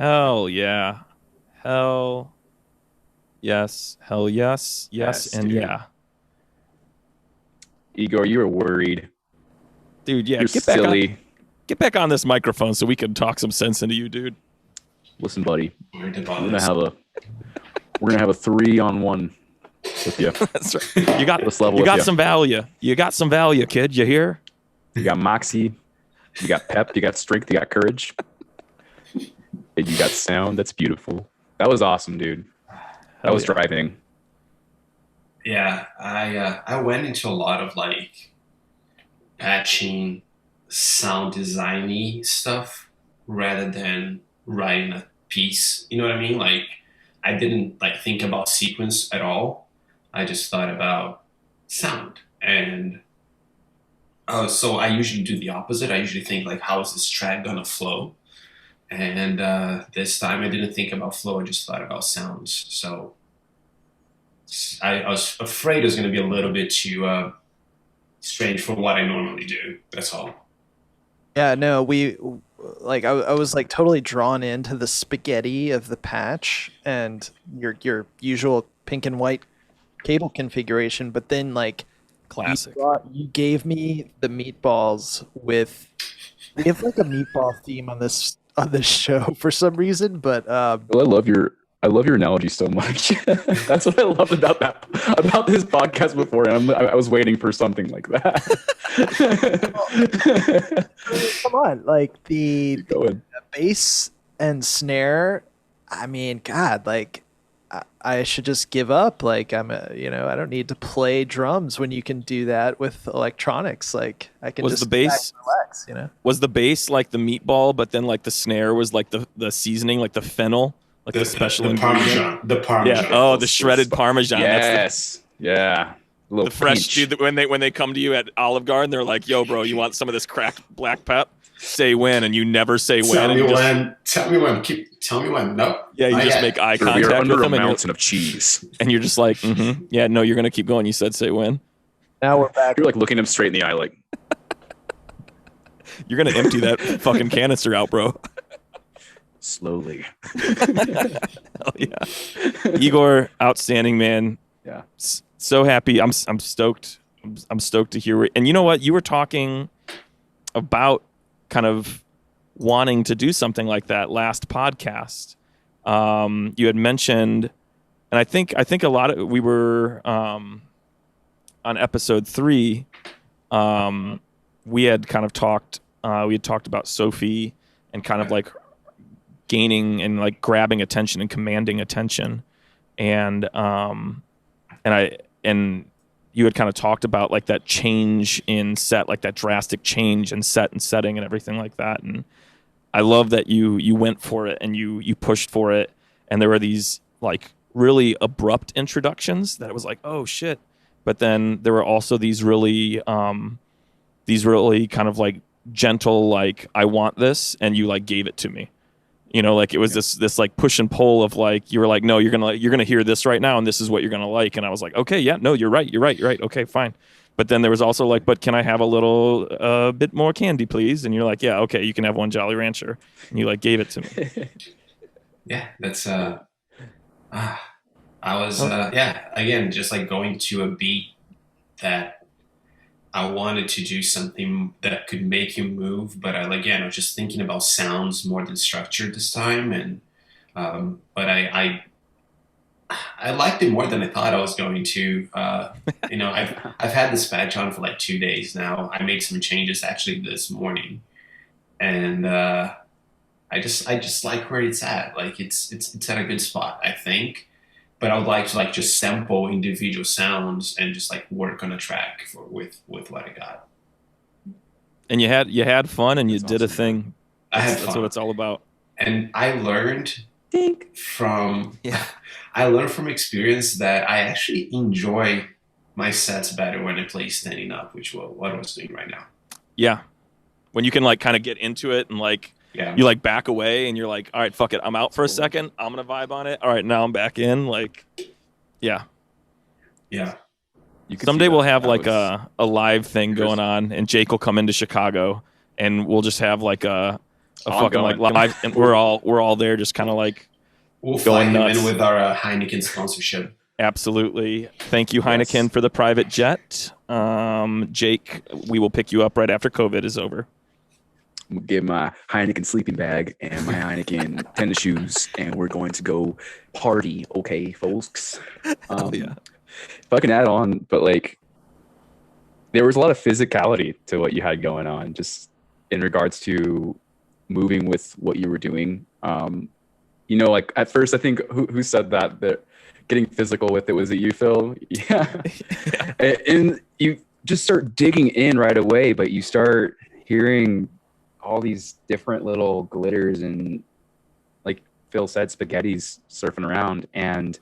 A: Hell yeah. Hell yes. Hell yes. Yes,
D: Yes,
A: and
D: dude.
A: yeah.
D: Igor, you were worried.
A: Dude, yeah,
D: You're silly.
A: get back on this microphone so we can talk some sense into you, dude.
D: Listen, buddy.
C: Worried
D: We're
C: about
D: gonna
C: this.
D: have a 3-on-1 with you.
A: That's right.
D: Let's level
A: You
D: with
A: got
D: you.
A: some value. You got some value, kid. You hear?
D: You got moxie. You got pep. You got strength. You got courage. And you got sound. That's beautiful. That was awesome, dude. That was driving.
C: Yeah, I went into a lot of like patching, sound designy stuff rather than writing a piece. You know what I mean? Like I didn't like think about sequence at all. I just thought about sound. And so I usually do the opposite. I usually think like, how is this track gonna flow? And this time I didn't think about flow. I just thought about sounds. So I was afraid it was going to be a little bit too strange for what I normally do. That's all.
B: Yeah, no, I was like totally drawn into the spaghetti of the patch and your usual pink and white cable configuration, but then like
A: Classic.
B: you gave me the meatballs with we have like a meatball theme on this show for some reason, but
D: Well, I love your analogy so much. That's what I loved about this podcast before, and I was waiting for something like that.
B: come on, like
D: Keep going.
B: bass and snare. I mean, God, like I should just give up. Like I don't need to play drums when you can do that with electronics. Like I can
A: Was
B: just
A: the bass-
B: sit back and relax, you know.
A: Was the bass like the meatball, but then like the snare was like the seasoning, like the fennel, like the special
C: the
A: ingredient?
C: Parmesan. The Parmesan.
A: Yeah. Oh, the shredded Parmesan.
D: Yes. Yeah. A little
A: The fresh
D: pinch.
A: dude. When they come to you at Olive Garden, they're like, "Yo, bro, you want some of this cracked black pep? Say when," and you never say when.
C: Tell
A: and
C: me
A: you just-
C: when. Tell me when. Tell me when. No.
A: Yeah, you
C: not
A: just
C: yet.
A: make eye
D: We are
A: contact
D: under
A: with
D: a
A: them, and
D: mountain of cheese.
A: you're just like, mm-hmm. Yeah, no, you're gonna keep going. You said say when.
B: Now we're back.
D: You're like looking him straight in the eye, like,
A: You're gonna empty that fucking canister out, bro.
D: slowly.
A: Hell yeah, Igor, outstanding man.
D: Yeah.
A: So happy. I'm stoked. I'm stoked to hear it. And you know what? You were talking about kind of wanting to do something like that last podcast. You had mentioned, and I think a lot of we were on episode 3. We had kind of talked. We had talked about Sophie and kind of like gaining and like grabbing attention and commanding attention, and you had kind of talked about like that change in set, like that drastic change in set and setting and everything like that. And I love that you went for it and you pushed for it. And there were these like really abrupt introductions that it was like, oh shit. But then there were also these really kind of like gentle, like, I want this, and you like gave it to me. You know, like it was this like push and pull of like, you were like, no, you're gonna hear this right now, and this is what you're gonna like. And I was like, okay, yeah, no, you're right. Okay, fine. But then there was also like, but can I have a little bit more candy, please? And you're like, yeah, okay, you can have one Jolly Rancher. And you like gave it to me.
C: Yeah, that's I was again just like going to a beat that I wanted to do something that could make you move, but I was just thinking about sounds more than structure this time, and but I liked it more than I thought I was going to. I've had this patch on for like 2 days now. I made some changes actually this morning, and I just like where it's at. Like it's at a good spot, I think. But I would like to like just sample individual sounds and just like work on a track with what I got.
A: And you had fun and you
D: That's
A: did a
D: awesome,
A: thing.
C: I had
A: That's
C: fun.
A: what it's all about.
C: And I learned from
A: Yeah.
C: I learned from experience that I actually enjoy my sets better when I play standing up, which is what I was doing right now.
A: Yeah. When you can like kind of get into it and like
C: Yeah.
A: you like back away and you're like, all right, fuck it, I'm out for a second. I'm gonna vibe on it. All right, now I'm back in. Like, yeah.
C: Yeah.
D: You could
A: Someday
D: see
A: we'll
D: that.
A: have
D: That
A: like
D: was-
A: a live thing going on, and Jake will come into Chicago, and we'll just have like a a
D: I'm
A: fucking like
D: going.
A: live, and we're all there, just kind of like
C: We'll fly
A: going
C: him
A: nuts.
C: in with our Heineken sponsorship.
A: Absolutely. Thank you, Heineken,
D: Yes.
A: for the private jet. Jake, we will pick you up right after COVID is over.
D: I'm gonna get my Heineken sleeping bag and my Heineken tennis shoes, and we're going to go party. Okay, folks.
A: Yeah.
D: If I can add on, but like, there was a lot of physicality to what you had going on, just in regards to moving with what you were doing. You know, like at first, I think who said that getting physical with it, was it you, Phil? Yeah. And you just start digging in right away, but you start hearing all these different little glitters and, like Phil said, spaghettis surfing around. And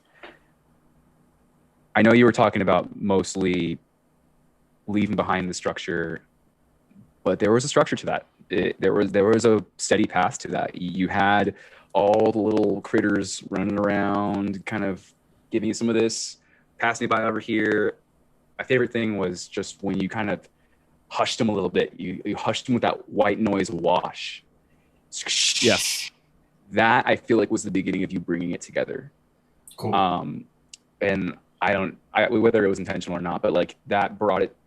D: I know you were talking about mostly leaving behind the structure, but there was a structure to that. There was a steady path to that. You had all the little critters running around, kind of giving you some of this, passing you by over here. My favorite thing was just when you kind of hushed them a little bit. You hushed them with that white noise wash.
A: Yes.
D: That I feel like was the beginning of you bringing it together.
C: Cool.
D: And whether it was intentional or not, but like that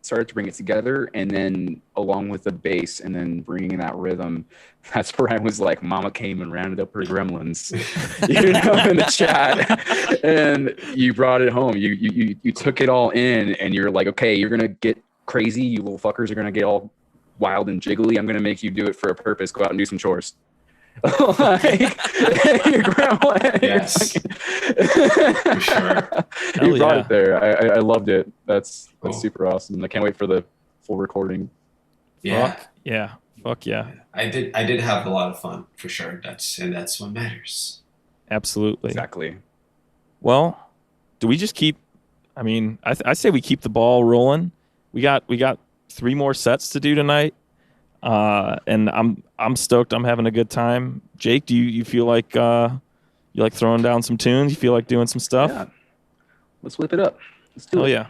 D: started to bring it together. And then along with the bass and then bringing in that rhythm, that's where I was like, Mama came and rounded up her gremlins, in the chat, and you brought it home. You took it all in, and you're like, okay, you're going to get crazy. You little fuckers are going to get all wild and jiggly. I'm going to make you do it for a purpose. Go out and do some chores. Your grandma.
C: Yes. For sure.
D: You
A: Hell
D: brought
A: yeah.
D: it there. I loved it. That's
C: Cool.
D: super awesome. I can't wait for the full recording.
C: Yeah.
A: Fuck yeah.
C: I did have a lot of fun for sure. That's what matters.
A: Absolutely.
D: Exactly.
A: Well, do we just keep? I mean, I say we keep the ball rolling. We got 3 more sets to do tonight, and I'm stoked. I'm having a good time. Jake, do you feel like you like throwing down some tunes? You feel like doing some stuff?
D: Yeah. Let's whip it up. Let's do
A: Hell
D: it.
A: yeah.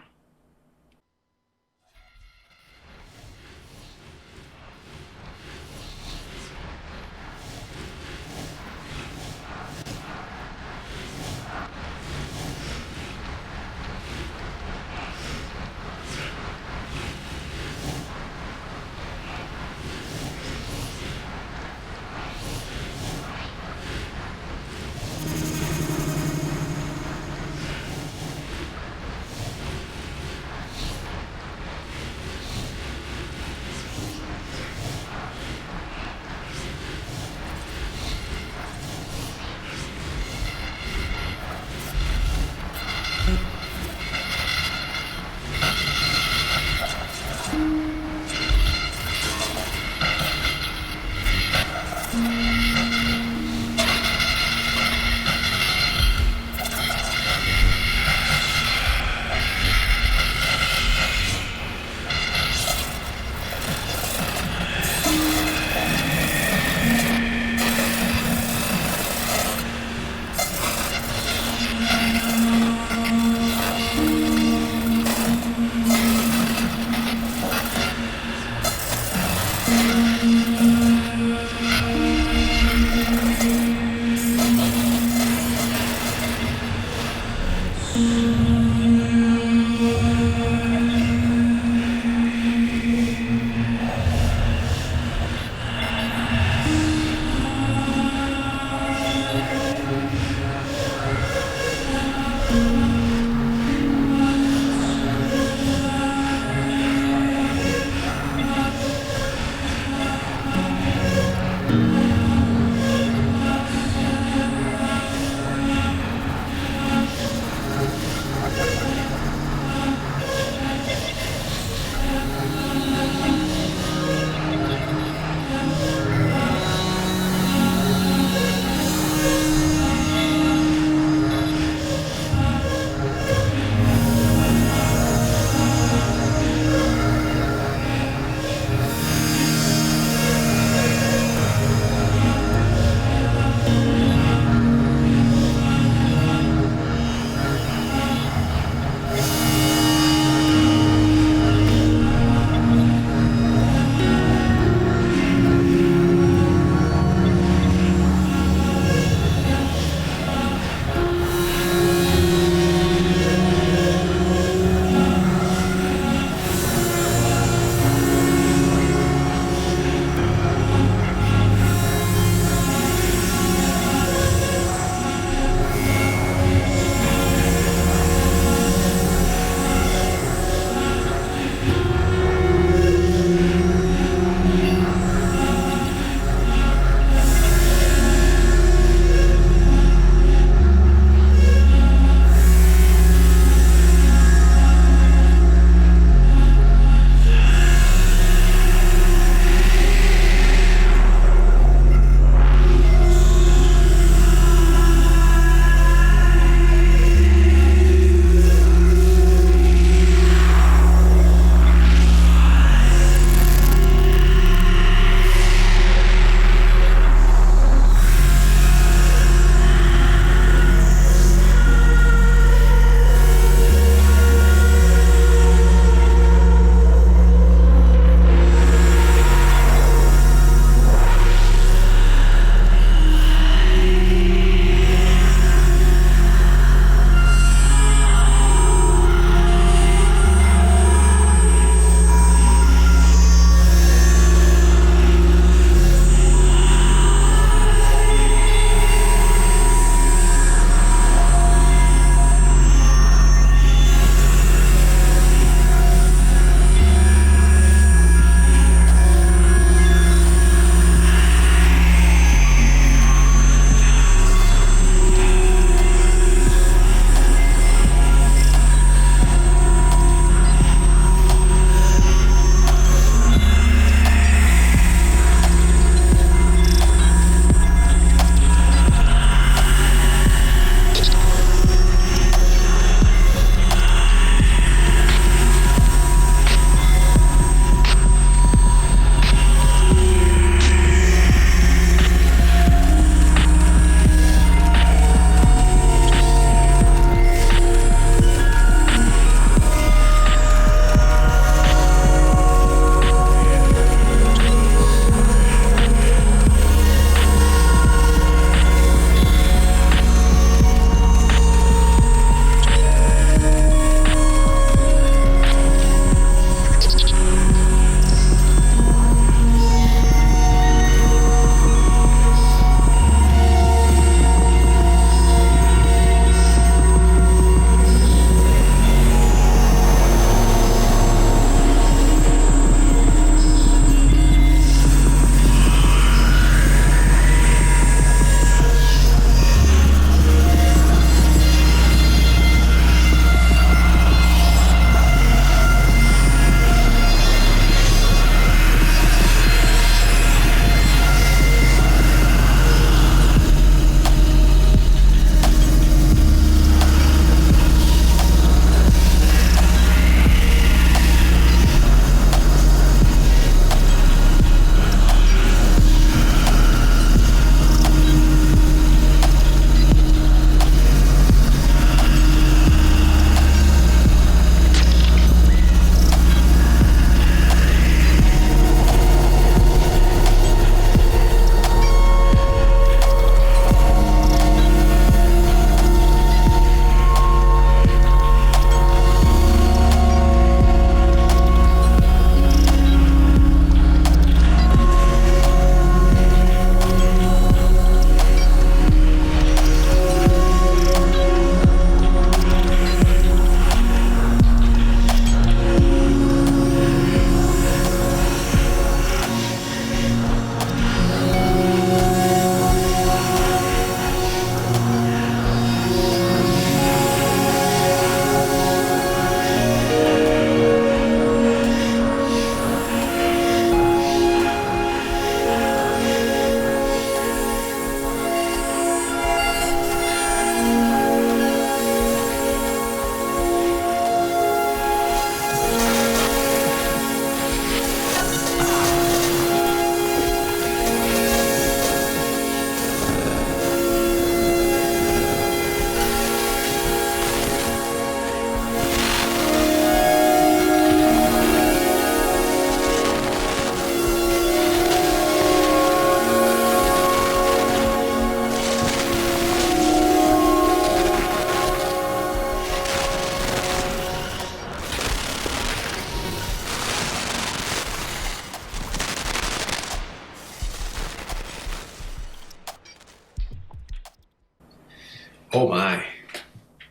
C: Oh my.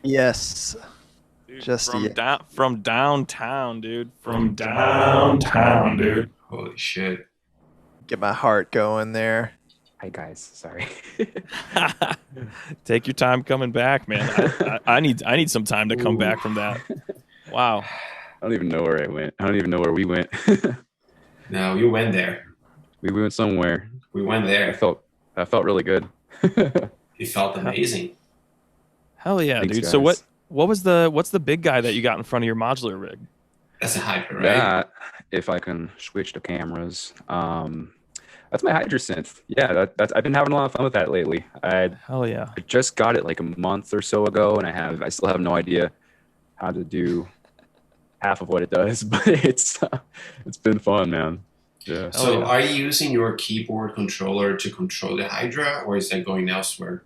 B: Yes.
A: Dude,
B: Just
A: from downtown, dude. From downtown, dude.
C: Holy shit.
B: get my heart going there.
D: Hi guys, sorry.
A: Take your time coming back, man. I need some time to come back from that. Wow.
D: I don't even know where I went. I don't even know where we went.
C: No, you went there.
D: We went somewhere.
C: We went
D: I
C: there.
D: felt really good.
C: It felt amazing.
A: Hell yeah,
D: Thanks,
A: dude. So
D: guys.
A: what's the big guy that you got in front of your modular rig?
C: That's a Hydra, right?
D: That, if I can switch to cameras, that's my Hydra Synth. Yeah, that's I've been having a lot of fun with that lately.
A: Hell yeah.
D: I just got it like a month or so ago, and I still have no idea how to do half of what it does, but it's been fun, man. Yeah.
C: So
A: yeah.
C: are you using your keyboard controller to control the Hydra, or is that going elsewhere?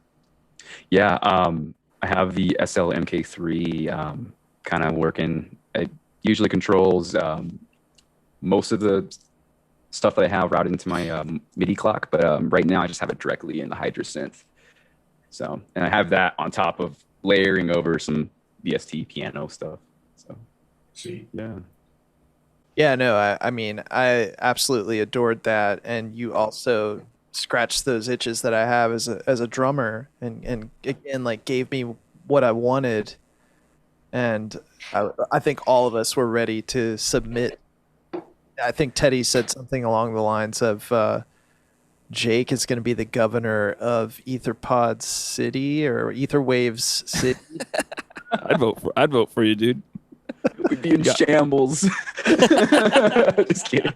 D: Yeah, I have the SL-MK3 kind of working. It usually controls most of the stuff that I have routed into my MIDI clock, but right now I just have it directly in the Hydra Synth. So, and I have that on top of layering over some VST piano stuff. So,
C: See.
D: yeah.
B: Yeah, no, I mean, I absolutely adored that, and you also scratched those itches that I have as a drummer, and again, like gave me what I wanted, and I think all of us were ready to submit. I think Teddy said something along the lines of Jake is going to be the governor of Etherpod City or Etherwaves City.
A: I'd vote for you, dude.
D: We'd be in shambles. Just kidding.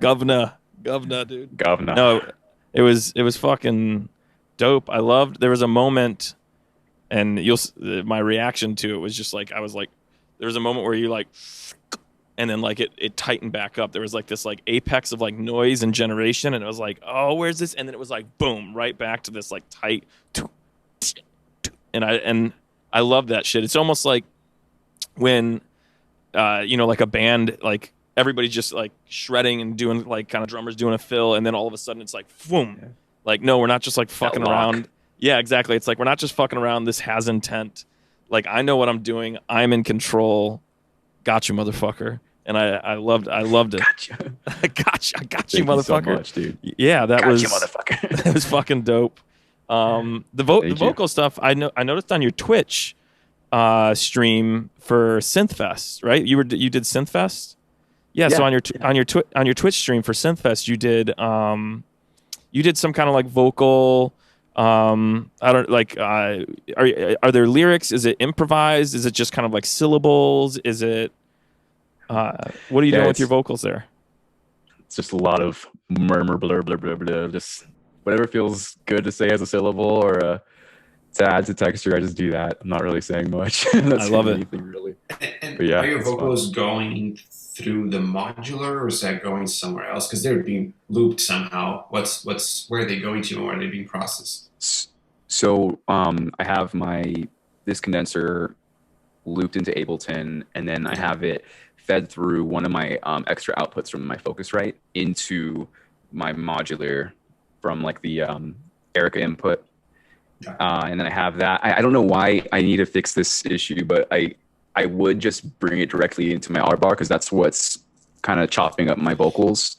A: Governor, dude.
D: Governor.
A: No, it was fucking dope. I loved. There was a moment, and my reaction to it was just like I was like, there was a moment where you like, and then like it tightened back up. There was like this like apex of like noise and generation, and it was like, oh, where's this? And then it was like boom, right back to this like tight, and I love that shit. It's almost like when like a band, like everybody's just like shredding and doing like kind of drummers doing a fill, and then all of a sudden it's like boom.
D: Yeah.
A: Like, no, we're not just like fucking
D: lock.
A: around. Yeah, exactly. It's like we're not just fucking around. This has intent. Like, I know what I'm doing. I'm in control. Got you, motherfucker. And I loved it.
D: Gotcha.
A: I got you,
D: Thank
A: motherfucker.
D: you so much, dude.
A: Yeah, that
D: Gotcha,
A: was
D: motherfucker.
A: that was fucking dope. The
D: Thank you.
A: vocal stuff. I noticed on your Twitch stream for Synthfest, right? You did Synthfest. Yeah. So on your Twitch stream for Synthfest, you did some kind of like vocal. I don't like. Are there lyrics? Is it improvised? Is it just kind of like syllables? Is it? What are you doing with your vocals there?
D: It's just a lot of murmur, blur, blur, blur, blur. Just whatever feels good to say as a syllable or to add to texture. I just do that. I'm not really saying much.
A: I love it.
D: Anything, really.
C: And
D: But yeah,
C: are your
D: it's fun.
C: vocals going through the modular, or is that going somewhere else? Because they're being looped somehow. Where are they going to, or are they being processed?
D: So I have this condenser looped into Ableton, and then I have it fed through one of my extra outputs from my Focusrite into my modular from like the Erica input. And then I have that. I don't know why I need to fix this issue, but I would just bring it directly into my R bar because that's what's kind of chopping up my vocals.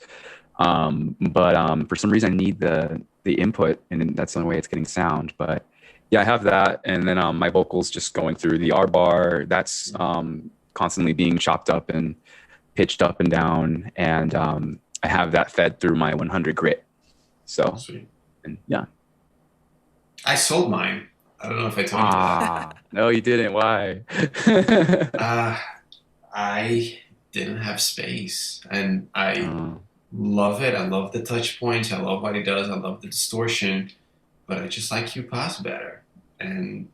D: But for some reason I need the input, and that's the only way it's getting sound. But yeah, I have that, and then my vocals just going through the R bar. That's constantly being chopped up and pitched up and down, and I have that fed through my 100 grit. So,
C: Sweet.
D: and yeah.
C: I sold mine. I don't know if I told you that.
D: No, you didn't. Why?
C: I didn't have space, and I love it. I love the touch points. I love what it does. I love the distortion, but I just like QPOS better, and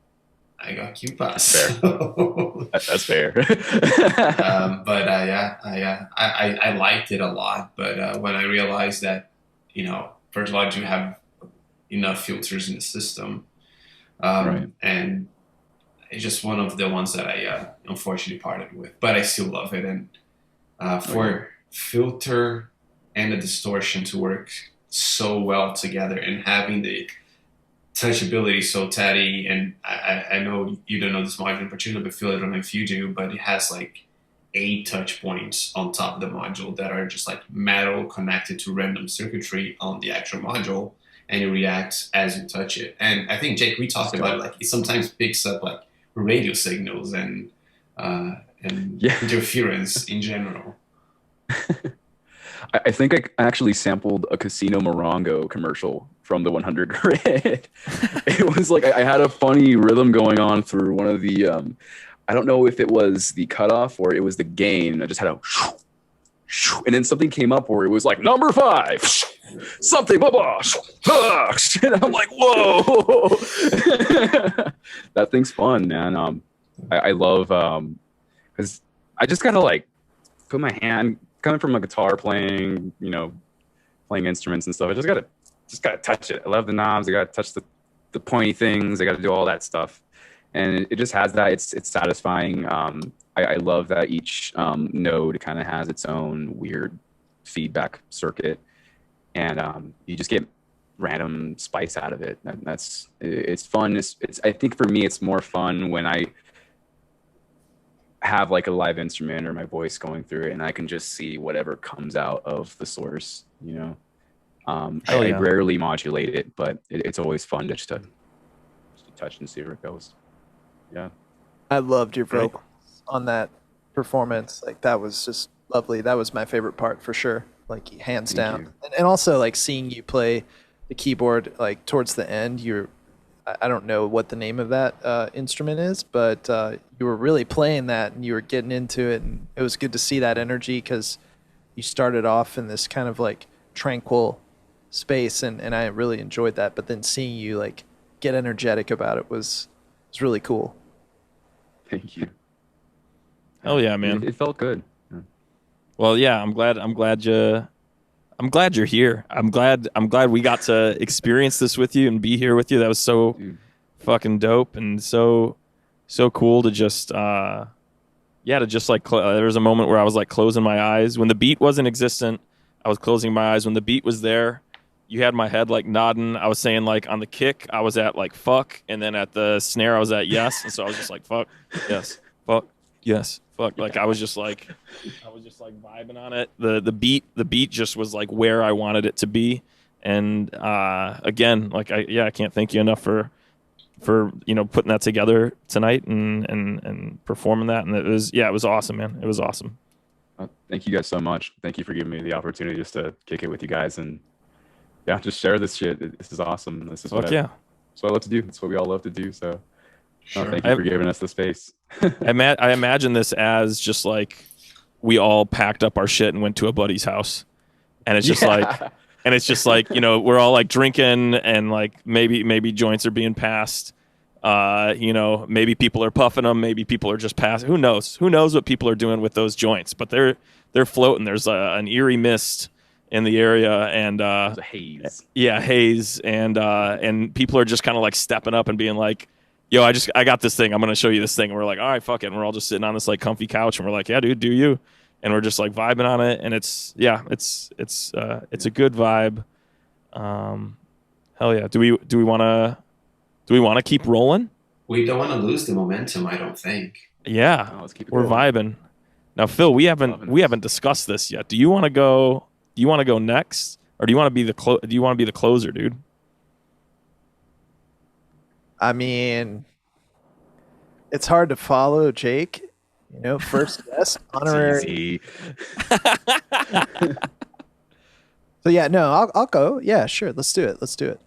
C: I got QPOS.
D: That's fair.
C: But I liked it a lot. But when I realized that, first of all, I do have enough filters in the system,
D: Right.
C: and it's just one of the ones that I unfortunately parted with. But I still love it, and for filter and the distortion to work so well together, and having touchability is so tatty, and I know you don't know this module in particular, but Phil, I don't know if you do, but it has like 8 touch points on top of the module that are just like metal connected to random circuitry on the actual module, and it reacts as you touch it. And I think Jake, we talked about it, like it sometimes picks up like radio signals and interference in general.
D: I think I actually sampled a Casino Morongo commercial from the 100 grid. It was like I had a funny rhythm going on through one of the I don't know if it was the cutoff or it was the gain. I just had a and then something came up where it was like number 5 something and I'm like, whoa. That thing's fun, man. I love because I just gotta like put my hand, coming from a guitar playing, you know, playing instruments and stuff, I just gotta touch it. I love the knobs. I gotta touch the pointy things. I gotta do all that stuff, and it just has that. It's satisfying. I love that each node kind of has its own weird feedback circuit, and you just get random spice out of it. It's fun. It's I think for me it's more fun when I have like a live instrument or my voice going through it, and I can just see whatever comes out of the source, you know. I rarely modulate it, but it's always fun just to touch and see where it goes. Yeah,
B: I loved your vocals on that performance. Like that was just lovely. That was my favorite part for sure. Like hands down. And also like seeing you play the keyboard like towards the end. I don't know what the name of that instrument is, but you were really playing that and you were getting into it, and it was good to see that energy because you started off in this kind of like tranquil space, and I really enjoyed that. But then seeing you like get energetic about it was really cool.
D: Thank you.
A: Hell yeah, man!
D: It felt good. Yeah.
A: Well, yeah, I'm glad you're here. I'm glad we got to experience this with you and be here with you. That was so fucking dope and so cool to just there was a moment where I was like closing my eyes when the beat wasn't existent. I was closing my eyes when the beat was there. You had my head like nodding. I was saying like on the kick I was at like fuck, and then at the snare I was at yes, and so I was just like fuck, yes, fuck, yes, fuck. Like I was just like vibing on it. The beat just was like where I wanted it to be. And again, like I can't thank you enough for putting that together tonight and performing that. And it was awesome, man. It was awesome.
D: Thank you guys so much. Thank you for giving me the opportunity just to kick it with you guys and just share this shit. This is awesome. This is what I love to do. It's what we all love to do. So thank you for giving us the space.
A: I imagine this as just like we all packed up our shit and went to a buddy's house, and it's just like we're all like drinking and like maybe joints are being passed. Maybe people are puffing them, maybe people are just passing. Who knows what people are doing with those joints? But they're floating. There's an eerie mist in the area, and
D: there's a haze.
A: Yeah, haze, and people are just kind of like stepping up and being like, yo, I got this thing. I'm going to show you this thing. And we're like, all right, fuck it. And we're all just sitting on this like comfy couch and we're like, yeah, dude, do you? And we're just like vibing on it. And it's a good vibe. Hell yeah. Do we want to keep rolling?
C: We don't want to lose the momentum, I don't think.
A: Yeah.
D: Let's keep it
A: we're
D: going.
A: vibing. Now, Phil, we haven't discussed this yet. Do you want to go next, or do you want to be the closer, dude?
B: I mean, it's hard to follow Jake. First guest, honorary. So yeah, no, I'll go. Yeah, sure. Let's do it.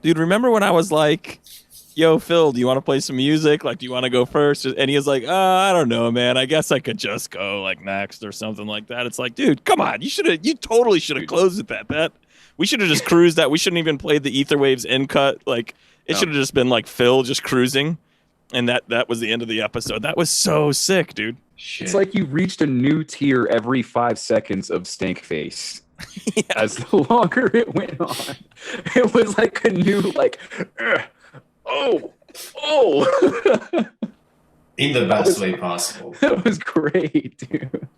A: dude, remember when I was like, yo, Phil, do you want to play some music? Like, do you want to go first? And he was like, I don't know, man. I guess I could just go like next or something like that. It's like, dude, come on. You totally should have closed it that. We should have just cruised that. We shouldn't even played the Etherwaves end cut. Like, it should have just been like Phil just cruising. And that was the end of the episode. That was so sick, dude.
C: Shit.
D: It's like you reached a new tier every 5 seconds of Stank Face.
A: Yeah.
D: As the longer it went on, it was like a new oh.
C: In the best way possible.
D: That was great, dude.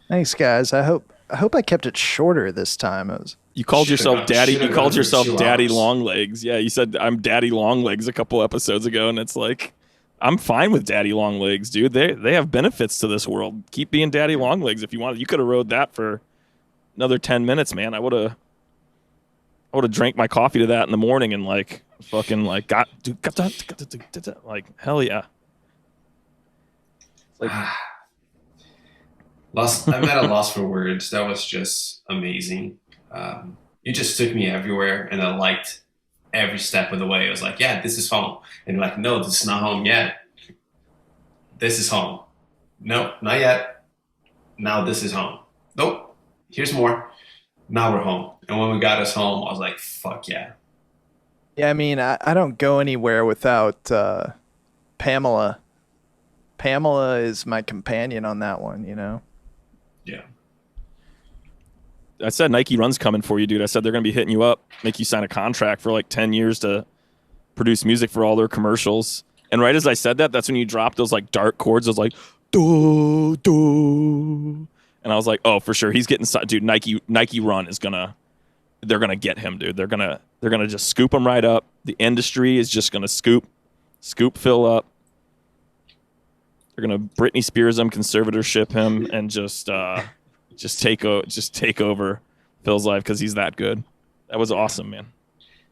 B: Thanks, guys. I hope I kept it shorter this time.
A: You called yourself Daddy. You called yourself
C: 2
A: Daddy
C: hours.
A: Longlegs. Yeah, you said I'm Daddy Longlegs a couple episodes ago, and it's like I'm fine with Daddy Longlegs, dude. They have benefits to this world. Keep being Daddy Longlegs if you want. You could have rode that for another 10 minutes, man. I would have drank my coffee to that in the morning and like fucking like got like hell yeah.
D: Like,
C: I'm at a loss for words. That was just amazing. You just took me everywhere, and I liked every step of the way. I was like, yeah, this is home. And like, no, this is not home yet. This is home. No, not yet. Now this is home. Nope. Here's more. Now we're home. And when we got us home, I was like, fuck yeah.
B: Yeah, I mean, I don't go anywhere without Pamela. Pamela is my companion on that one, you know?
C: Yeah.
A: I said Nike Run's coming for you, dude. I said they're going to be hitting you up, make you sign a contract for like 10 years to produce music for all their commercials. And right as I said that, that's when you dropped those like dark chords. I was like, do, do. And I was like, oh, for sure. He's getting, dude, Nike Run is they're going to get him, dude. They're going to just scoop him right up. The industry is just going to scoop Phil up. They're going to Britney Spears him, conservatorship him, and just take over Phil's life because he's that good. That was awesome, man.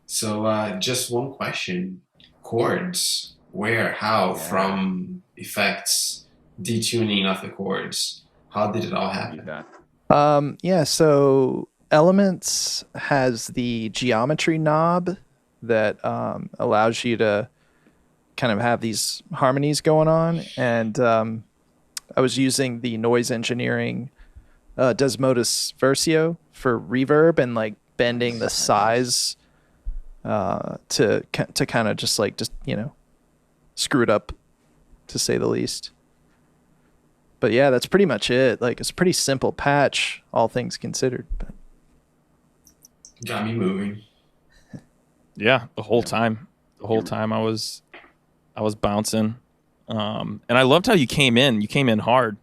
C: So just one question. Chords. Where? How?
D: Yeah.
C: From effects, detuning of the chords. How did it all happen?
B: Yeah, so Elements has the geometry knob that allows you to kind of have these harmonies going on. And I was using the noise engineering Desmodus Versio for reverb and like bending the size to kind of just you know, screw it up, to say the least. But yeah, that's pretty much it. Like, it's a pretty simple patch, all things considered. But
C: Got me moving.
A: Yeah, the whole time I was bouncing. And I loved how you came in. You came in hard.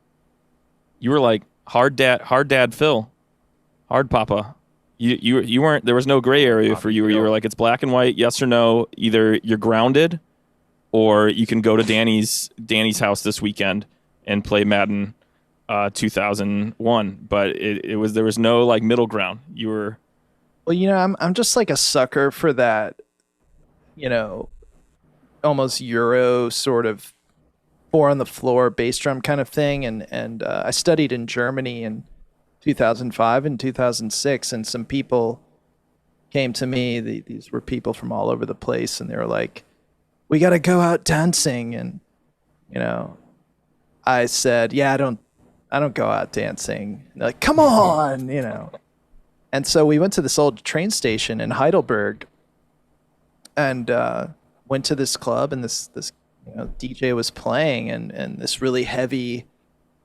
A: You were like hard dad Phil, hard papa. You weren't. There was no gray area for you. You were like, it's black and white, yes or no. Either you're grounded, or you can go to Danny's house this weekend and play Madden 2001. But there was no like middle ground. You were.
B: well, you know, I'm just like a sucker for that, you know, almost Euro sort of 4 on the floor bass drum kind of thing. And I studied in Germany in 2005 and 2006, and some people came to me. These were people from all over the place, and they were like, "We got to go out dancing." And you know, I said, "Yeah, I don't go out dancing." And they're like, "Come on," you know. And so we went to this old train station in Heidelberg, and went to this club, and this you know, DJ was playing, and this really heavy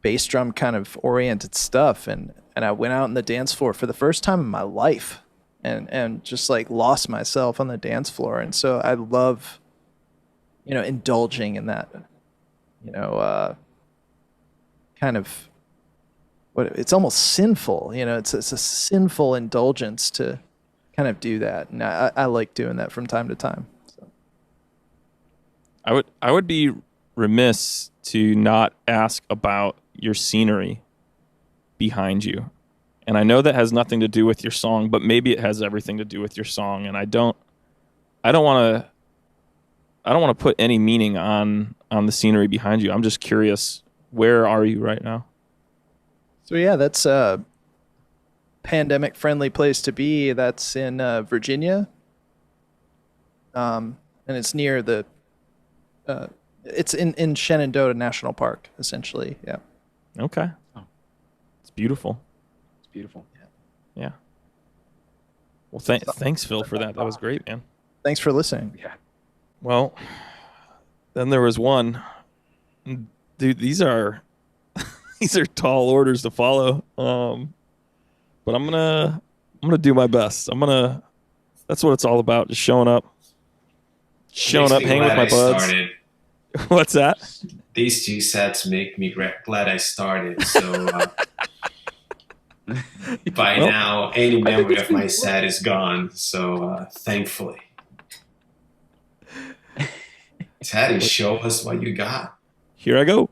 B: bass drum kind of oriented stuff, and I went out on the dance floor for the first time in my life, and just like lost myself on the dance floor. And so I love, you know, indulging in that, you know, kind of it's almost sinful, you know, it's a sinful indulgence to kind of do that, and I like doing that from time to time. So.
A: I would be remiss to not ask about your scenery behind you. And I know that has nothing to do with your song, but maybe it has everything to do with your song. And I don't want to put any meaning on the scenery behind you. I'm just curious, where are you right now?
B: So yeah, that's pandemic friendly place to be. That's in Virginia. And it's near the it's in Shenandoah National Park, essentially. Yeah.
A: Okay.
D: Oh.
A: It's beautiful.
D: It's beautiful.
A: Yeah. Well, thanks, Phil, for that. That was great, man.
B: Thanks for listening.
D: Yeah.
A: Well, then there was one. Dude, these are these are tall orders to follow. But I'm gonna do my best. That's what it's all about, just showing up, hanging with my buds.
C: Started.
A: What's that?
C: These 2 sets make me glad I started. So by now, any memory of my set is gone. So thankfully, Teddy, show us what you got.
A: Here I go.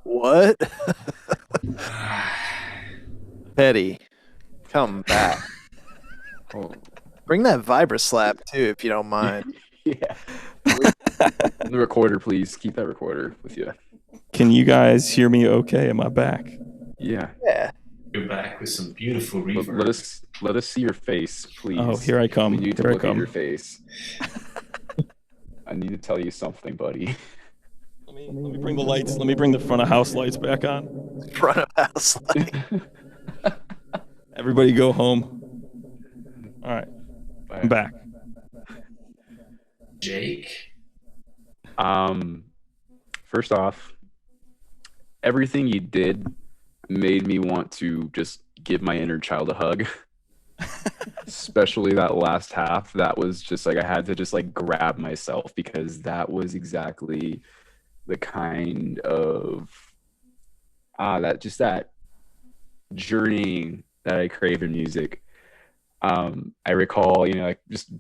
B: What? Petty, come back.
D: Oh,
B: Bring that vibra slap too, if you don't mind.
D: yeah. The recorder, please. Keep that recorder with you.
A: Can you guys hear me okay? Am I back?
D: Yeah.
B: Yeah.
C: You're back with some beautiful
D: Let
C: reverb.
D: let us see your face, please.
A: Oh, here I come.
D: We need to
A: Here I
D: look at
A: come.
D: your face. I need to tell you something, buddy.
A: Let me bring the lights. Let me bring the front of house lights back on.
B: Front of house light.
A: Everybody go home. All right. I'm back.
C: Jake?
D: First off, everything you did made me want to just give my inner child a hug. especially that last half. That was just like I had to just like grab myself because that was exactly the kind of that journey that I crave in music. I recall, like just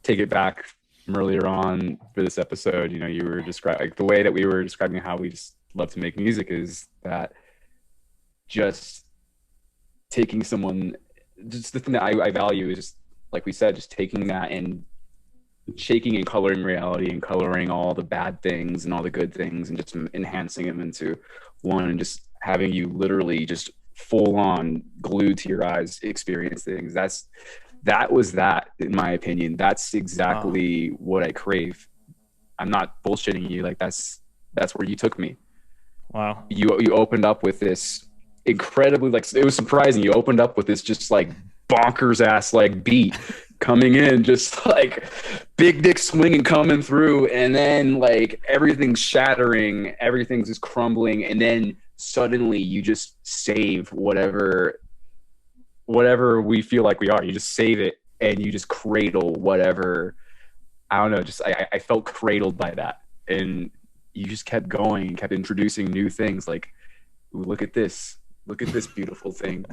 D: take it back from earlier on for this episode. You were describing like the way that we were describing how we just love to make music is that just taking someone, just the thing that I value is just like we said, just taking that and shaking and coloring reality and coloring all the bad things and all the good things and just enhancing them into one and just having you literally just full on glued to your eyes experience things. That was that, in my opinion. That's exactly what I crave. I'm not bullshitting you. Like that's where you took me.
A: Wow.
D: You opened up with this incredibly, like, it was surprising. You opened up with this just like bonkers ass like beat coming in, just like big dick swinging coming through, and then like everything's shattering, everything's just crumbling, and then suddenly you just save whatever we feel like we are. You just save it and you just cradle whatever. I don't know, just I felt cradled by that. And you just kept going and kept introducing new things like, ooh, look at this beautiful thing.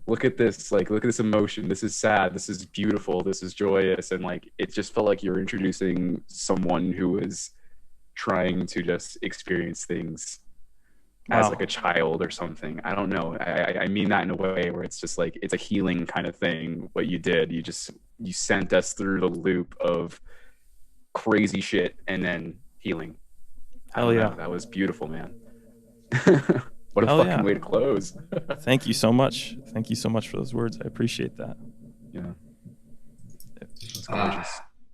D: Look at this emotion. This is sad. This is beautiful. This is joyous. And like, it just felt like you're introducing someone who was trying to just experience things as like a child or something. I don't know. I mean that in a way where it's just like, it's a healing kind of thing. What you did, you sent us through the loop of crazy shit and then healing.
A: Hell yeah.
D: That was beautiful, man. What a
A: Hell
D: fucking
A: yeah.
D: way to close.
A: Thank you so much. Thank you so much for those words. I appreciate that.
D: Yeah.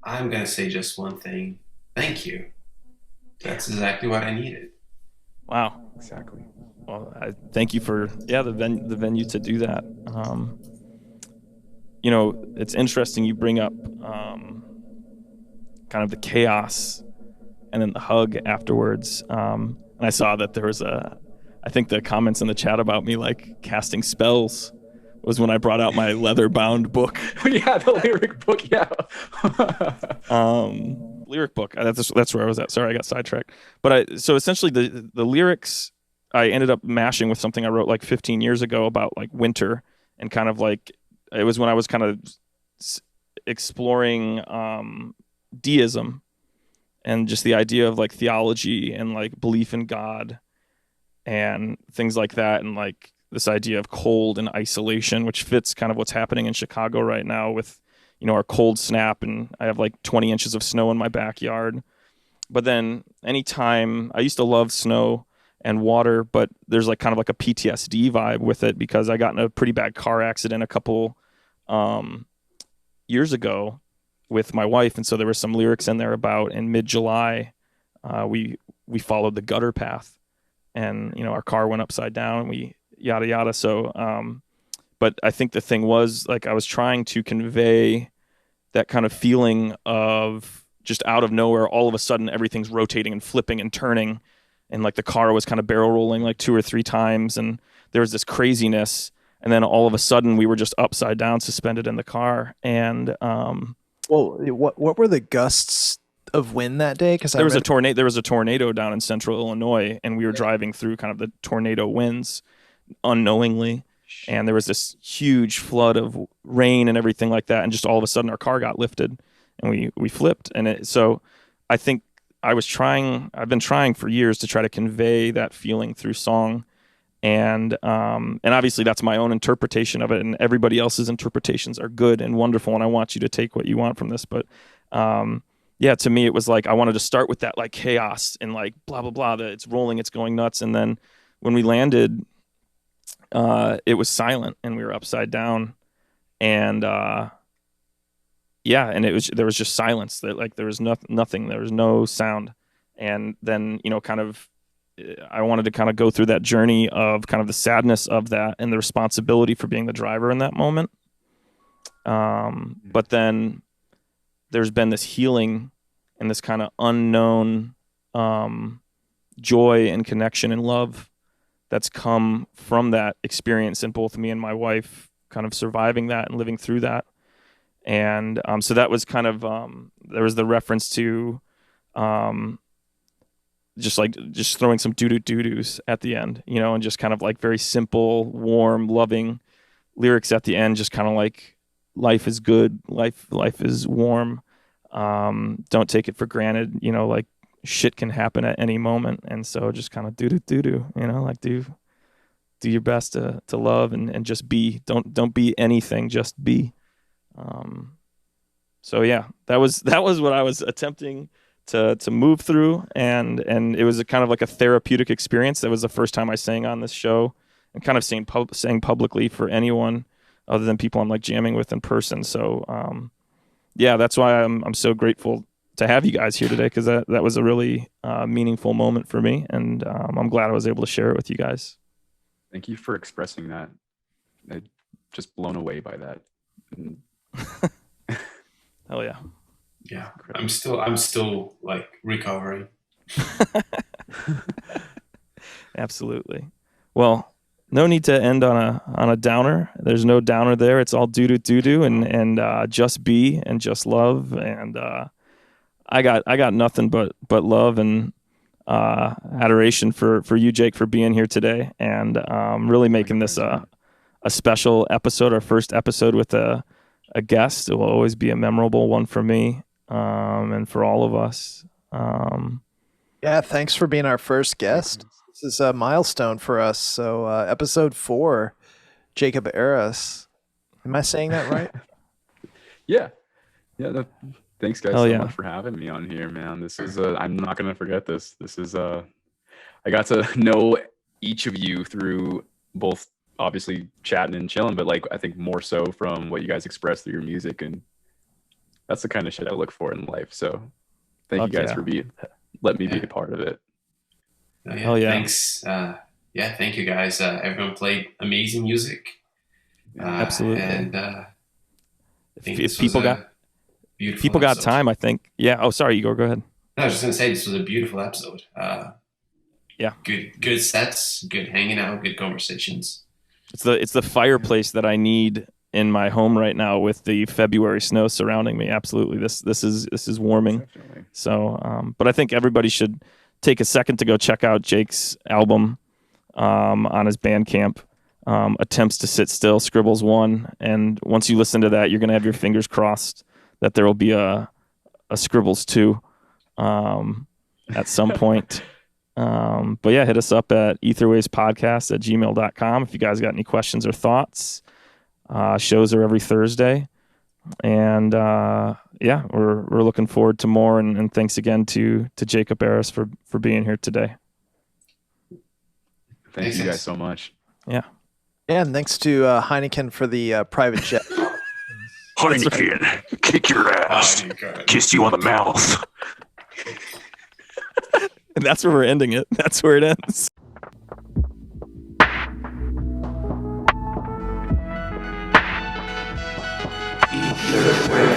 C: I'm going to say just one thing. Thank you. That's exactly what I needed.
A: Wow.
D: Exactly.
A: Well, I thank you for the venue to do that. It's interesting you bring up kind of the chaos and then the hug afterwards. And I saw that there was I think the comments in the chat about me like casting spells was when I brought out my leather-bound book.
D: Yeah, the lyric book. Yeah.
A: Lyric book. That's where I was at. Sorry, I got sidetracked. But so essentially the lyrics I ended up mashing with something I wrote like 15 years ago about like winter, and kind of like it was when I was kind of exploring deism and just the idea of like theology and like belief in God and things like that, and like this idea of cold and isolation, which fits kind of what's happening in Chicago right now with, our cold snap, and I have like 20 inches of snow in my backyard. But then anytime, I used to love snow and water, but there's like kind of like a PTSD vibe with it because I got in a pretty bad car accident a couple years ago with my wife, and so there were some lyrics in there about in mid-July we followed the gutter path, and our car went upside down, and we yada yada. So but I think the thing was like I was trying to convey that kind of feeling of just out of nowhere, all of a sudden everything's rotating and flipping and turning, and like the car was kind of barrel rolling like 2 or 3 times, and there was this craziness, and then all of a sudden we were just upside down suspended in the car. And
B: well, what were the gusts of wind that day? Because
A: there was a tornado down in central Illinois, and we were driving through kind of the tornado winds unknowingly, and there was this huge flood of rain and everything like that, and just all of a sudden our car got lifted and we flipped. And so I think I've been trying for years to try to convey that feeling through song, and obviously that's my own interpretation of it, and everybody else's interpretations are good and wonderful, and I want you to take what you want from this. But yeah, to me it was like I wanted to start with that like chaos and like blah blah blah, that it's rolling, it's going nuts, and then when we landed it was silent and we were upside down, and and there was just silence. That like there was nothing, there was no sound. And then kind of I wanted to kind of go through that journey of kind of the sadness of that and the responsibility for being the driver in that moment. But then there's been this healing and this kind of unknown joy and connection and love that's come from that experience, in both me and my wife kind of surviving that and living through that. And so that was kind of there was the reference to just throwing some doo-doos at the end, and just kind of like very simple, warm, loving lyrics at the end, just kind of like life is good, life is warm. Don't take it for granted, like shit can happen at any moment. And so just kind of doo-doo, like do your best to love and just be. Don't be anything, just be. So yeah, that was what I was attempting to move through, and it was a kind of like a therapeutic experience. That was the first time I sang on this show, and kind of sang publicly for anyone other than people I'm like jamming with in person. So yeah, that's why I'm so grateful to have you guys here today, because that was a really meaningful moment for me, and I'm glad I was able to share it with you guys.
D: Thank you for expressing that. I'm just blown away by that.
A: Hell yeah.
C: Yeah, I'm still like recovering.
A: Absolutely. Well, no need to end on a downer. There's no downer there. It's all doo-doo and just be and just love. And I got nothing but love and adoration for you, Jake, for being here today, and really making this a special episode, our first episode with a guest. It will always be a memorable one for me, and for all of us.
B: Yeah, thanks for being our first guest. This is a milestone for us. So episode 4, Jacob Eras. Am I saying that right?
D: Yeah. Thanks guys
A: Hell
D: so
A: yeah.
D: much for having me on here, man. This is I'm not gonna forget this. This is I got to know each of you through both obviously chatting and chilling, but like I think more so from what you guys express through your music, and that's the kind of shit I look for in life. So thank you guys for letting me be a part of it.
C: Oh, yeah.
A: Hell yeah.
C: Thanks. Thank you guys. Everyone played amazing music.
A: Absolutely.
C: And
A: if people got time, I think. Yeah. Oh, sorry, Igor. Go ahead.
C: No, I was just gonna say this was a beautiful episode.
A: Yeah.
C: Good sets, good hanging out, good conversations.
A: It's the fireplace that I need in my home right now with the February snow surrounding me. Absolutely. This is warming.
D: Definitely.
A: So, but I think everybody should take a second to go check out Jake's album on his Bandcamp. Attempts to Sit Still, Scribbles 1. And once you listen to that, you're going to have your fingers crossed that there will be a Scribbles 2 at some point. But yeah, hit us up at etherwavespodcast@gmail.com if you guys got any questions or thoughts. Shows are every Thursday. And yeah, we're looking forward to more. And thanks again to Jacob Eras for being here today.
D: Thank you guys so much.
A: Yeah.
B: Yeah, and thanks to Heineken for the private jet.
E: Heineken, kick your ass, kiss you on the mouth.
A: And that's where we're ending it. That's where it ends.
E: Etherwaves.